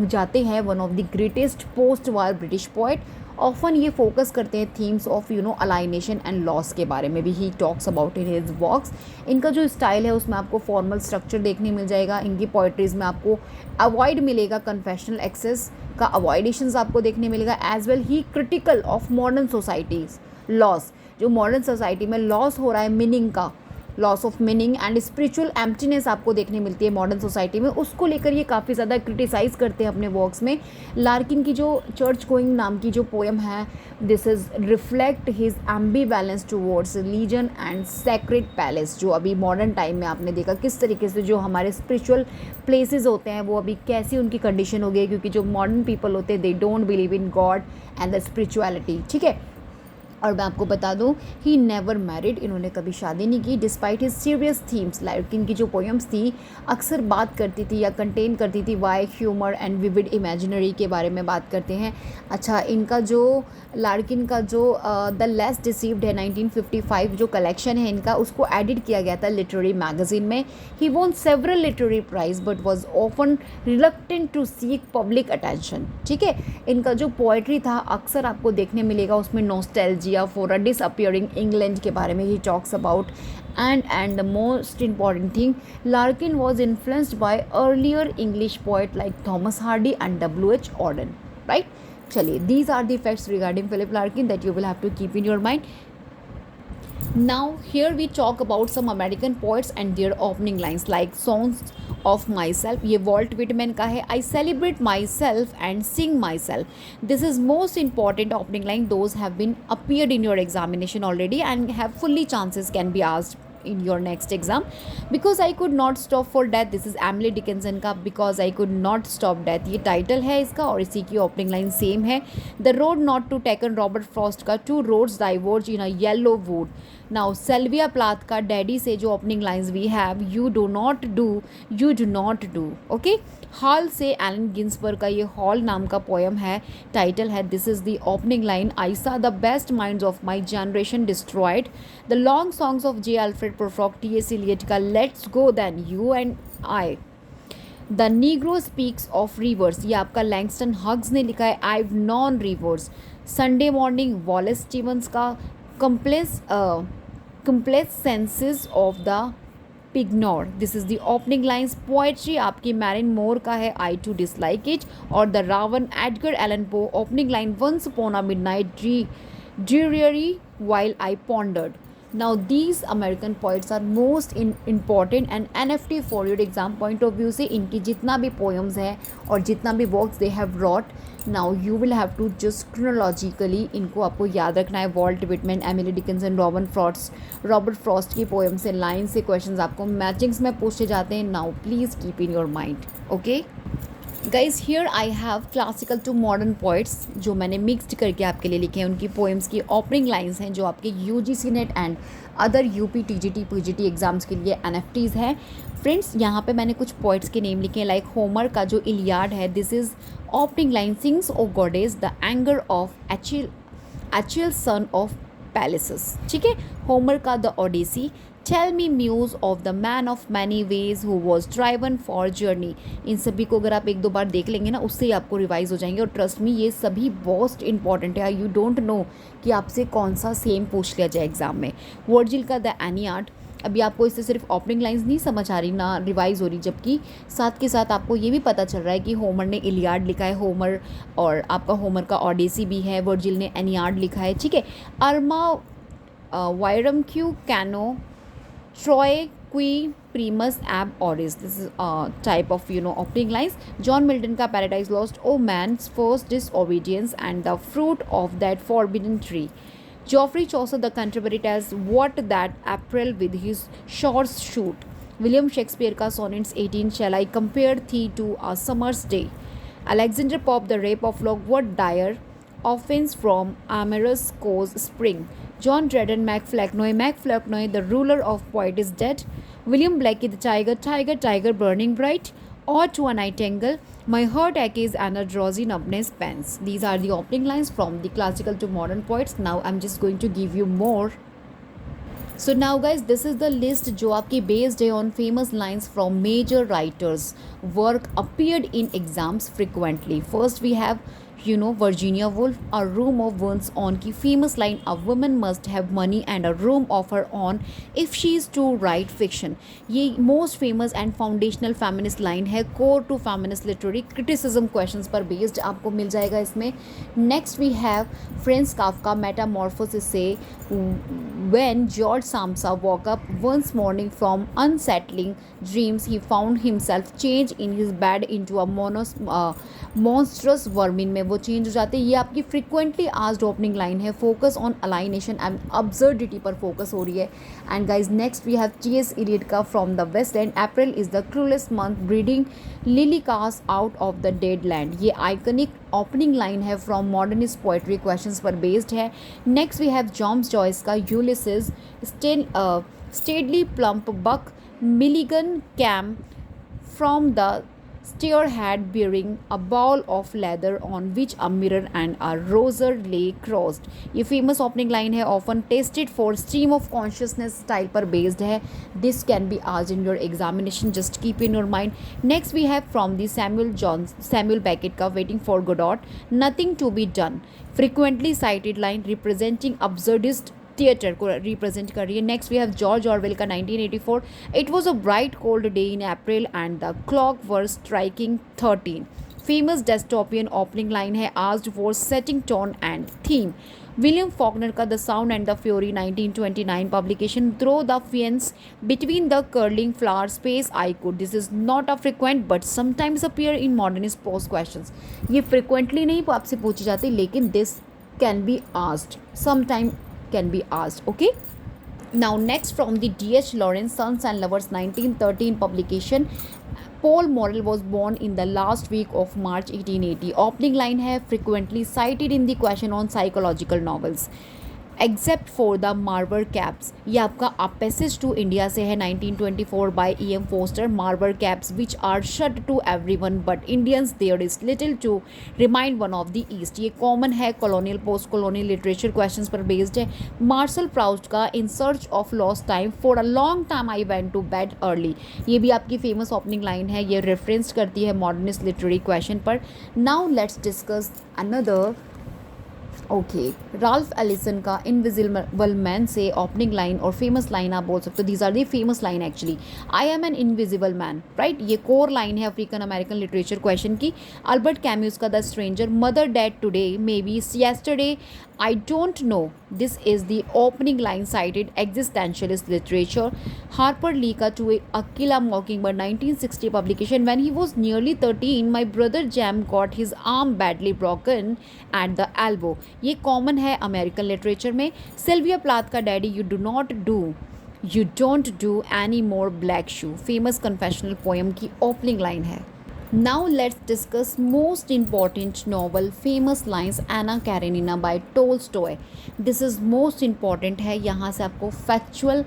जाते हैं one of the greatest post war British poet. Often ये फोकस करते हैं themes of alienation and loss के बारे में भी ही talks about in his works. इनका जो स्टाइल है उसमें आपको फॉर्मल स्ट्रक्चर देखने मिल जाएगा. इनकी पोइट्रीज में आपको अवॉइड मिलेगा कन्फेशनल एक्सेस का अवॉइडेशंस आपको देखने मिलेगा. As well he critical of modern societies loss, जो मॉडर्न सोसाइटी में लॉस हो रहा है मीनिंग का, loss of meaning and spiritual emptiness आपको देखने मिलती है मॉडर्न सोसाइटी में, उसको लेकर ये काफ़ी ज़्यादा क्रिटिसाइज़ करते हैं अपने वर्क्स में. लार्किन की जो चर्च गोइंग नाम की जो पोएम है this is reflect his ambivalence towards religion and sacred palace. जो अभी मॉडर्न टाइम में आपने देखा किस तरीके से जो हमारे स्पिरिचुअल प्लेसेस होते हैं वो अभी कैसी उनकी कंडीशन हो गई, क्योंकि जो मॉडर्न पीपल होते हैं they don't believe in God and the spirituality. ठीक है, और मैं आपको बता दूं ही नेवर मैरिड, इन्होंने कभी शादी नहीं की. Despite his serious themes, Larkin की जो पोएम्स थी अक्सर बात करती थी या कंटेन करती थी wide humour and vivid imaginary के बारे में बात करते हैं. अच्छा, इनका जो लार्किन का जो द लेस डिसीव्ड है 1955 जो कलेक्शन है इनका, उसको एडिट किया गया था लिटरेरी मैगजीन में. He won several literary prize but was often reluctant to seek public attention. ठीक है, इनका जो पोएट्री था अक्सर आपको देखने मिलेगा उसमें nostalgia for a disappearing England के बारे में he talks about. And the most important thing, Larkin was influenced by earlier English poet like Thomas Hardy and W.H. Auden. Right, चलिए, these are the facts regarding Philip Larkin that you will have to keep in your mind. Now here we talk about some American poets and their opening lines like songs of myself. ये वॉल्ट विटमैन का है. I celebrate myself and sing myself. This is most important opening line. Those have been appeared in your examination already and have fully chances can be asked in your next exam. Because I could not stop for death, this is Emily Dickinson का Because I could not stop death, ये टाइटल है इसका और इसी की ओपनिंग लाइन सेम है. The road not to taken, Robert Frost का Two roads diverge in a yellow wood. Now Sylvia Plath का डैडी से जो opening lines we have, you do not do. Okay, Howl से एलन गिन्सबर्ग का ये हॉल नाम का पोएम है, टाइटल है. This is the opening line, I saw the best minds of my generation destroyed. The long songs of J Alfred Prufrock, T.S. Eliot का let's go then you and I. The Negro speaks of rivers, ये आपका लैंगस्टन हग्स ने लिखा है. I've known rivers. Sunday morning, Wallace Stevens का complex senses of the pignor. This is the opening lines. Poetry आपकी मैरिन मोर का है, I too dislike it. और the raven, Edgar Allan Poe, opening line, once upon a midnight dreary while I pondered. Now these American poets are most important and NFT for your exam point of view से इनकी जितना भी poems है और जितना भी works they have wrought, now you will have to just chronologically इनको आपको याद रखना है. Walt Whitman, Emily Dickinson, Robert Frost की पोएम से लाइन से क्वेश्चंस आपको मैचिंग्स में पूछे जाते हैं. Now please keep in your mind. Okay guys, here I have classical to modern poets जो मैंने मिक्सड करके आपके लिए लिखे हैं. उनकी पोएम्स की ओपनिंग लाइंस हैं जो आपके UGC net and other UP TGT PGT exams के लिए NFTs हैं. फ्रेंड्स, यहाँ पे मैंने कुछ पोइट्स के नेम लिखे हैं लाइक होमर का जो इलियाड है, this is opening line, sings O goddess the anger of Achilles son of Peleus, ठीक है। होमर का the Odyssey, tell me muse of the man of many ways who was driven for journey. इन सभी को अगर आप एक दो बार देख लेंगे ना, उससे ही आपको रिवाइज हो जाएंगे। और ट्रस्ट मी, ये सभी बहुत इंपॉर्टेंट है। यू डोंट नो कि आपसे कौन सा सेम पूछ लिया जाए एग्जाम में। वर्जिल का द एनियाड, अभी आपको इससे सिर्फ ओपनिंग लाइंस नहीं समझ आ रही ना रिवाइज हो रही, जबकि साथ के साथ आपको ये भी पता चल रहा है कि होमर ने इलियाड लिखा है, होमर और आपका होमर का ओडिसी भी है, वर्जिल ने एनियाड लिखा है, ठीक है। अर्मा वायरम क्यू कैनो Troy qui primus ab oris. This is a type of opening lines. John Milton का Paradise Lost, oh man's first disobedience and the fruit of that forbidden tree. Geoffrey Chaucer the Canterbury tells what that April with his short shoot. William Shakespeare का Sonnets 18 shall I compare thee to a summer's day. Alexander Pope the Rape of Lockwood Dyer offense from amorous cause spring. John Dryden Macflecknoe, the ruler of poet is dead. William Blakey, the tiger burning bright. Or to a nightingale, my heart aches and a drowsy numbness pants. These are the opening lines from the classical to modern poets. Now I'm just going to give you more. So now guys, this is the list जो आपकी based है on famous lines from major writers. Work appeared in exams frequently. First we have Virginia Woolf, A Room of One's Own की famous line, a woman must have money and a room of her own if she is to write fiction. ये most famous and foundational feminist line है, core to feminist literary criticism questions पर based आपको मिल जाएगा इसमें. Next we have Franz Kafka Metamorphosis से when George Samsa woke up once morning from unsettling dreams, he found himself changed in his bed into a monstrous vermin में वो चेंज हो जाते हैं. ये आपकी फ्रिक्वेंटली आस्क्ड ओपनिंग लाइन है. Focus on alienation and absurdity पर फोकस हो रही है. And guys next we have T S. Eliot का from the waste and April is the cruellest month breeding lilacs out of the dead land. ये आइकनिक ओपनिंग लाइन है फ्रॉम मॉडर्निस्ट पोएट्री क्वेश्चंस पर बेस्ड है. Next we have Johns Joyce का Ulysses stately plump Buck Mulligan came from the stairhead bearing a ball of leather on which a mirror and a rosary lay crossed. ये famous opening line है, often tested for stream of consciousness style पर based है. This can be asked in your examination, just keep in your mind. Next we have from the Samuel Beckett का Waiting for Godot, nothing to be done. Frequently cited line representing absurdist theatre को रिप्रेजेंट कर रही है. Next we have George Orwell का 1984, it was a bright cold day in April and the clock were striking 13. Famous dystopian opening line है, asked for setting tone and theme. William Faulkner का the sound and the fury 1929 publication, through the fence between the curling flower spaces I could. This is not a frequent but sometimes appear in modernist post questions. ये फ्रिक्वेंटली नहीं आपसे पूछी जाती, लेकिन this can be asked, sometime can be asked. Okay, now next from the D.H. Lawrence Sons and Lovers 1913 publication, Paul Morrell was born in the last week of March 1880. opening line है, frequently cited in the question on psychological novels. Except for the Marabar Caves, ये आपका अ पैसेज टू इंडिया से है 1924 by E.M. Forster. Marabar Caves which are shut to everyone but Indians there is little to remind one of the east. ये कॉमन है, colonial post colonial literature questions पर बेस्ड है. मार्शल प्राउस्ट का in search of lost time, for a long time I went to bed early. ये भी आपकी फेमस ओपनिंग लाइन है, ये रेफरेंस करती है मॉडर्निस्ट लिटरेरी क्वेश्चन पर. Now let's discuss another. Okay, Ralph Ellison का इनविजिबल मैन से ओपनिंग लाइन और फेमस लाइन आप बोल सकते हो. These are the famous line actually. I am an invisible man, right. ये कोर लाइन है अफ्रीकन अमेरिकन लिटरेचर क्वेश्चन की. अल्बर्ट कैम्यूज का the Stranger, mother dad today may be yesterday I don't know. This is the opening line cited existentialist literature. Harper Lee का to a kill a mockingbird 1960 publication, when he was nearly 13 my brother Jem got his arm badly broken at the elbow. ये कॉमन है अमेरिकन लिटरेचर में. सिल्विया प्लाथ का daddy, you don't do any more black shoe, famous confessional poem की ओपनिंग लाइन है. Now let's discuss most important novel famous lines Anna Karenina by Tolstoy. This is most important है, यहाँ से आपको factual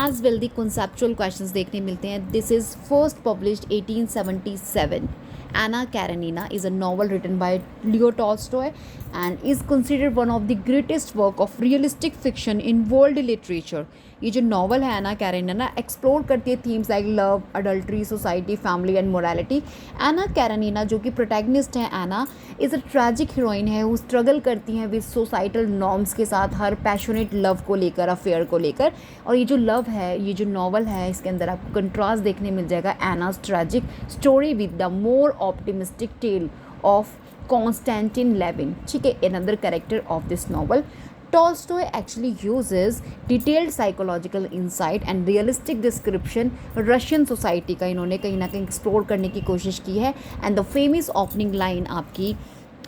as well the conceptual questions देखने मिलते हैं. This is first published 1877. Anna Karenina is a novel written by Leo Tolstoy and is considered one of the greatest work of realistic fiction in world literature. ये जो नॉवल है एना कैरेनिना एक्सप्लोर करती है themes like love, adultery, society, family and morality. Anna Karenina जो कि प्रोटैगनिस्ट है, Anna is a tragic heroine है, वो स्ट्रगल करती हैं विद सोसाइटल नॉर्म्स के साथ, हर पैशनेट लव को लेकर, अफेयर को लेकर. और ये जो लव है, ये जो नॉवल है, इसके अंदर आपको कंट्रास्ट देखने मिल जाएगा Anna's tragic story with the more optimistic tale of Konstantin Levin. ठीक है, another character of this novel. Tolstoy actually uses detailed psychological insight and realistic description Russian society का इन्होंने कहीं ना कहीं एक्सप्लोर करने की कोशिश की है. And the famous opening line आपकी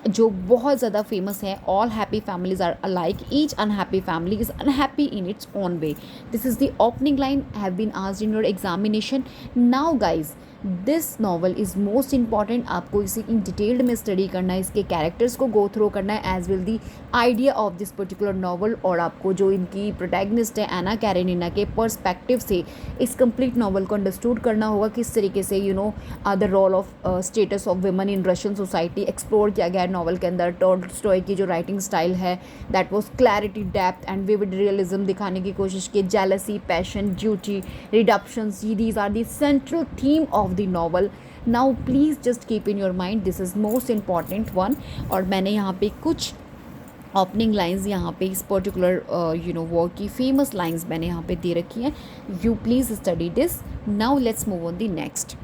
जो बहुत ज़्यादा फेमस है, all happy families are alike, each unhappy family is unhappy in its own way. This is the opening line have been asked in your examination. Now guys this novel is most important. आपको इसे इन डिटेल्ड में स्टडी करना है, इसके कैरेक्टर्स को गो थ्रू करना है as well the idea of this particular novel. और आपको जो इनकी प्रोटैगनिस्ट है एना कैरेनिना के पर्सपेक्टिव से इस कंप्लीट नॉवल को अंडरस्टूड करना होगा, किस तरीके से the role of status of women in Russian society explore किया गया है नॉवल के अंदर. टॉल्स्टॉय की जो राइटिंग स्टाइल है that was clarity, depth and vivid realism दिखाने की कोशिश की. Jealousy, passion, duty, redemptions, these are the central theme of the novel. Now please just keep in your mind this is most important one. और मैंने यहाँ पे कुछ ओपनिंग लाइंस यहाँ पे इस पर्टिकुलर वर्क की फेमस लाइंस मैंने यहाँ पे दे रखी हैं. You please study this. Now let's move on the next.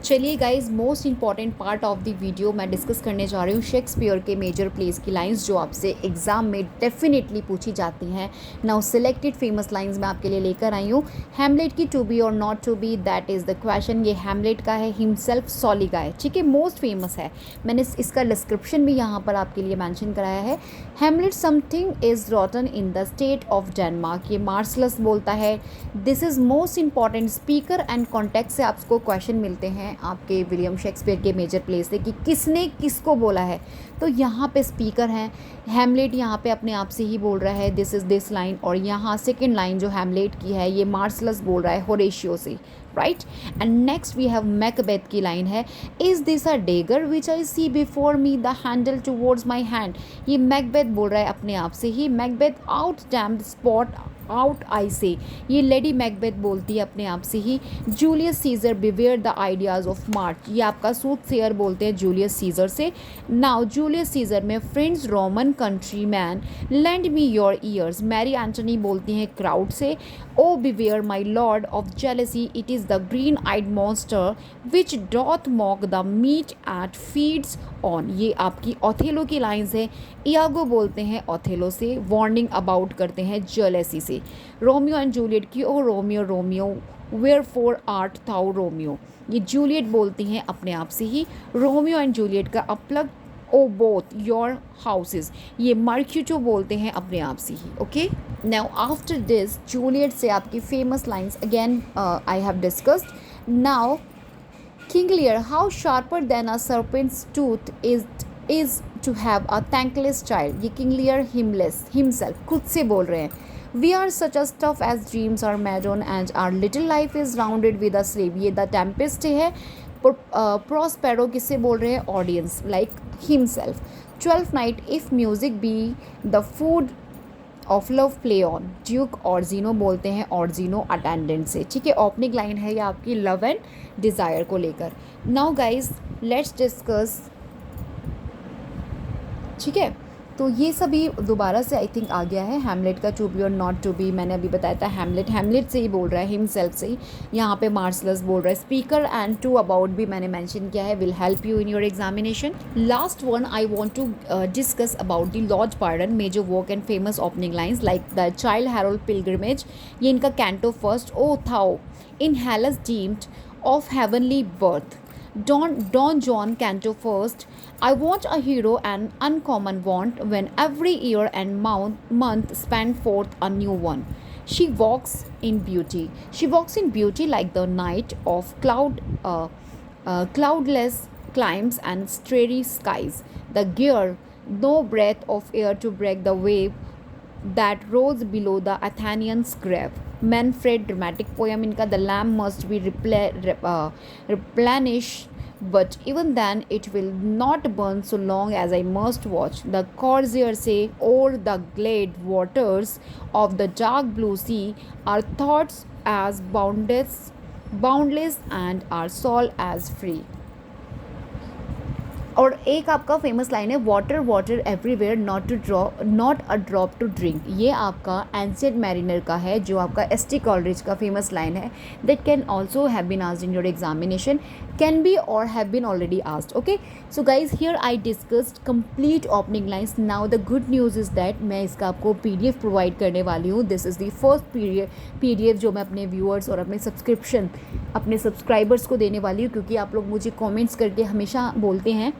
चलिए guys, most important part of the video मैं डिस्कस करने जा रही हूँ शेक्सपियर के मेजर प्लेस की लाइंस जो आपसे एग्जाम में डेफिनेटली पूछी जाती हैं. नाउ सिलेक्टेड फेमस लाइंस मैं आपके लिए लेकर आई हूँ. हैमलेट की टू बी और not to be, that is the question. ये हैमलेट का है, हिमसेल्फ सॉली का है. ठीक है, मोस्ट फेमस है. मैंने इसका डिस्क्रिप्शन भी यहाँ पर आपके लिए मैंशन कराया है. Hamlet something is रॉटन in the state of Denmark. ये मार्सलस बोलता है. This is most important. Speaker and contact से आपको क्वेश्चन मिलते हैं आपके विलियम शेक्सपियर के मेजर प्लेस से कि किसने किसको बोला है. तो यहाँ पे स्पीकर हैं. हैमलेट यहाँ पे अपने आप से ही बोल रहा है दिस इज़ दिस लाइन. और यहाँ सेकेंड लाइन जो हैमलेट की है ये मार्सलस बोल रहा है होरेशियो से, right. And next we have Macbeth की लाइन है, is this a dagger which I see before me the handle towards my hand. ये मैकबेथ बोल रहा है अपने आप से ही. Macbeth out damned spot out I say, ये लेडी मैकबेथ बोलती है अपने आप से ही. Julius Caesar beware the ides of March, ये आपका सूट सेयर बोलते हैं जूलियस सीजर से. नाउ जूलियस सीजर में friends Roman countrymen lend me your ears, Mary Antony बोलती हैं क्राउड से. O beware my lord of jealousy, it is the green eyed monster which doth mock the meat it feeds on, ये आपकी ओथेलो की लाइन्स है. इयागो बोलते हैं ओथेलो से, वार्निंग अबाउट करते हैं जेलसी से. रोमियो एंड जूलियट की, O Romeo Romeo wherefore art thou Romeo, ये जूलियट बोलती हैं अपने आप से ही. रोमियो एंड जूलियट का a plague, O both your houses, ये मर्क्यूटो बोलते हैं अपने आप से ही. Okay, now after this Juliet से आपकी famous lines again I have discussed. Now King Lear, how sharper than a serpent's tooth is to have a thankless child. ये King Lear himself खुद से बोल रहे हैं. We are such a stuff as dreams are made on and our little life is rounded with a slave. ये The Tempest है. Prospero किससे बोल रहे हैं? Audience, like himself. 12th night, if music be the food of love play on, Duke Orsino बोलते हैं ऑर्जिनो अटेंडेंट से. ठीक है, ओपनिंग लाइन है ये आपकी लव एंड डिज़ायर को लेकर. Now guys let's discuss. ठीक है, तो ये सभी दोबारा से आई थिंक आ गया है. हैमलेट का टू बी और नॉट टू बी मैंने अभी बताया था. हैमलेट से ही बोल रहा है, हिमसेल्फ से ही. यहाँ पे मार्सलस बोल रहा है. स्पीकर एंड टू अबाउट भी मैंने मेंशन किया है, will help you in your examination. Last one I want to discuss about the lord Byron, major work and famous opening lines like the Childe Harold Pilgrimage, ये इनका canto first. O thou in Hellas deemed of heavenly birth, Don John Canto first. I want a hero, an uncommon want, when every year and month span forth a new one. She walks in beauty. She walks in beauty like the night of cloudless climes and starry skies. The gear, no breath of air to break the wave that rose below the Athenian's grave. Manfred, dramatic poem इनका. The lamp must be replenished but even then it will not burn so long as I must watch the corsair say o'er the glade waters of the dark blue sea, our thoughts as boundless and our soul as free. और एक आपका फेमस लाइन है water water everywhere not to draw not a drop to drink, ये आपका एंशिएंट मैरिनर का है जो आपका एस टी कॉलरिज का फेमस लाइन है that can also have been asked in your examination, can be और have been already asked. Okay, so guys here I discussed complete opening lines. Now the good news is that मैं इसका आपको PDF प्रोवाइड करने वाली हूँ. This is the first PDF जो मैं अपने व्यूअर्स और अपने सब्सक्राइबर्स को देने वाली हूँ, क्योंकि आप लोग मुझे कमेंट्स करके हमेशा बोलते हैं.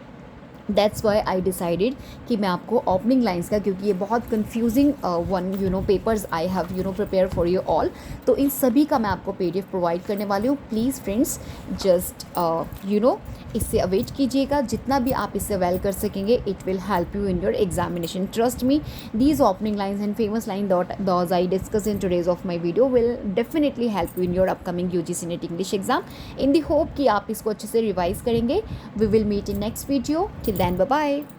दैट्स वाई आई डिसाइडेड कि मैं आपको ओपनिंग लाइन्स का, क्योंकि ये बहुत confusing one papers I have prepare for you all, तो इन सभी का मैं आपको PDF प्रोवाइड करने वाली हूँ. प्लीज़ फ्रेंड्स जस्ट इससे अवेट कीजिएगा. जितना भी आप इससे अवेल कर सकेंगे it will help you in your examination. Trust me, these opening lines and famous line those I discuss in today's of my video will definitely help you in your upcoming UGC NET English exam. In the hope कि आप इसको अच्छे से रिवाइज करेंगे. We will meet in next video. Till then, bye bye.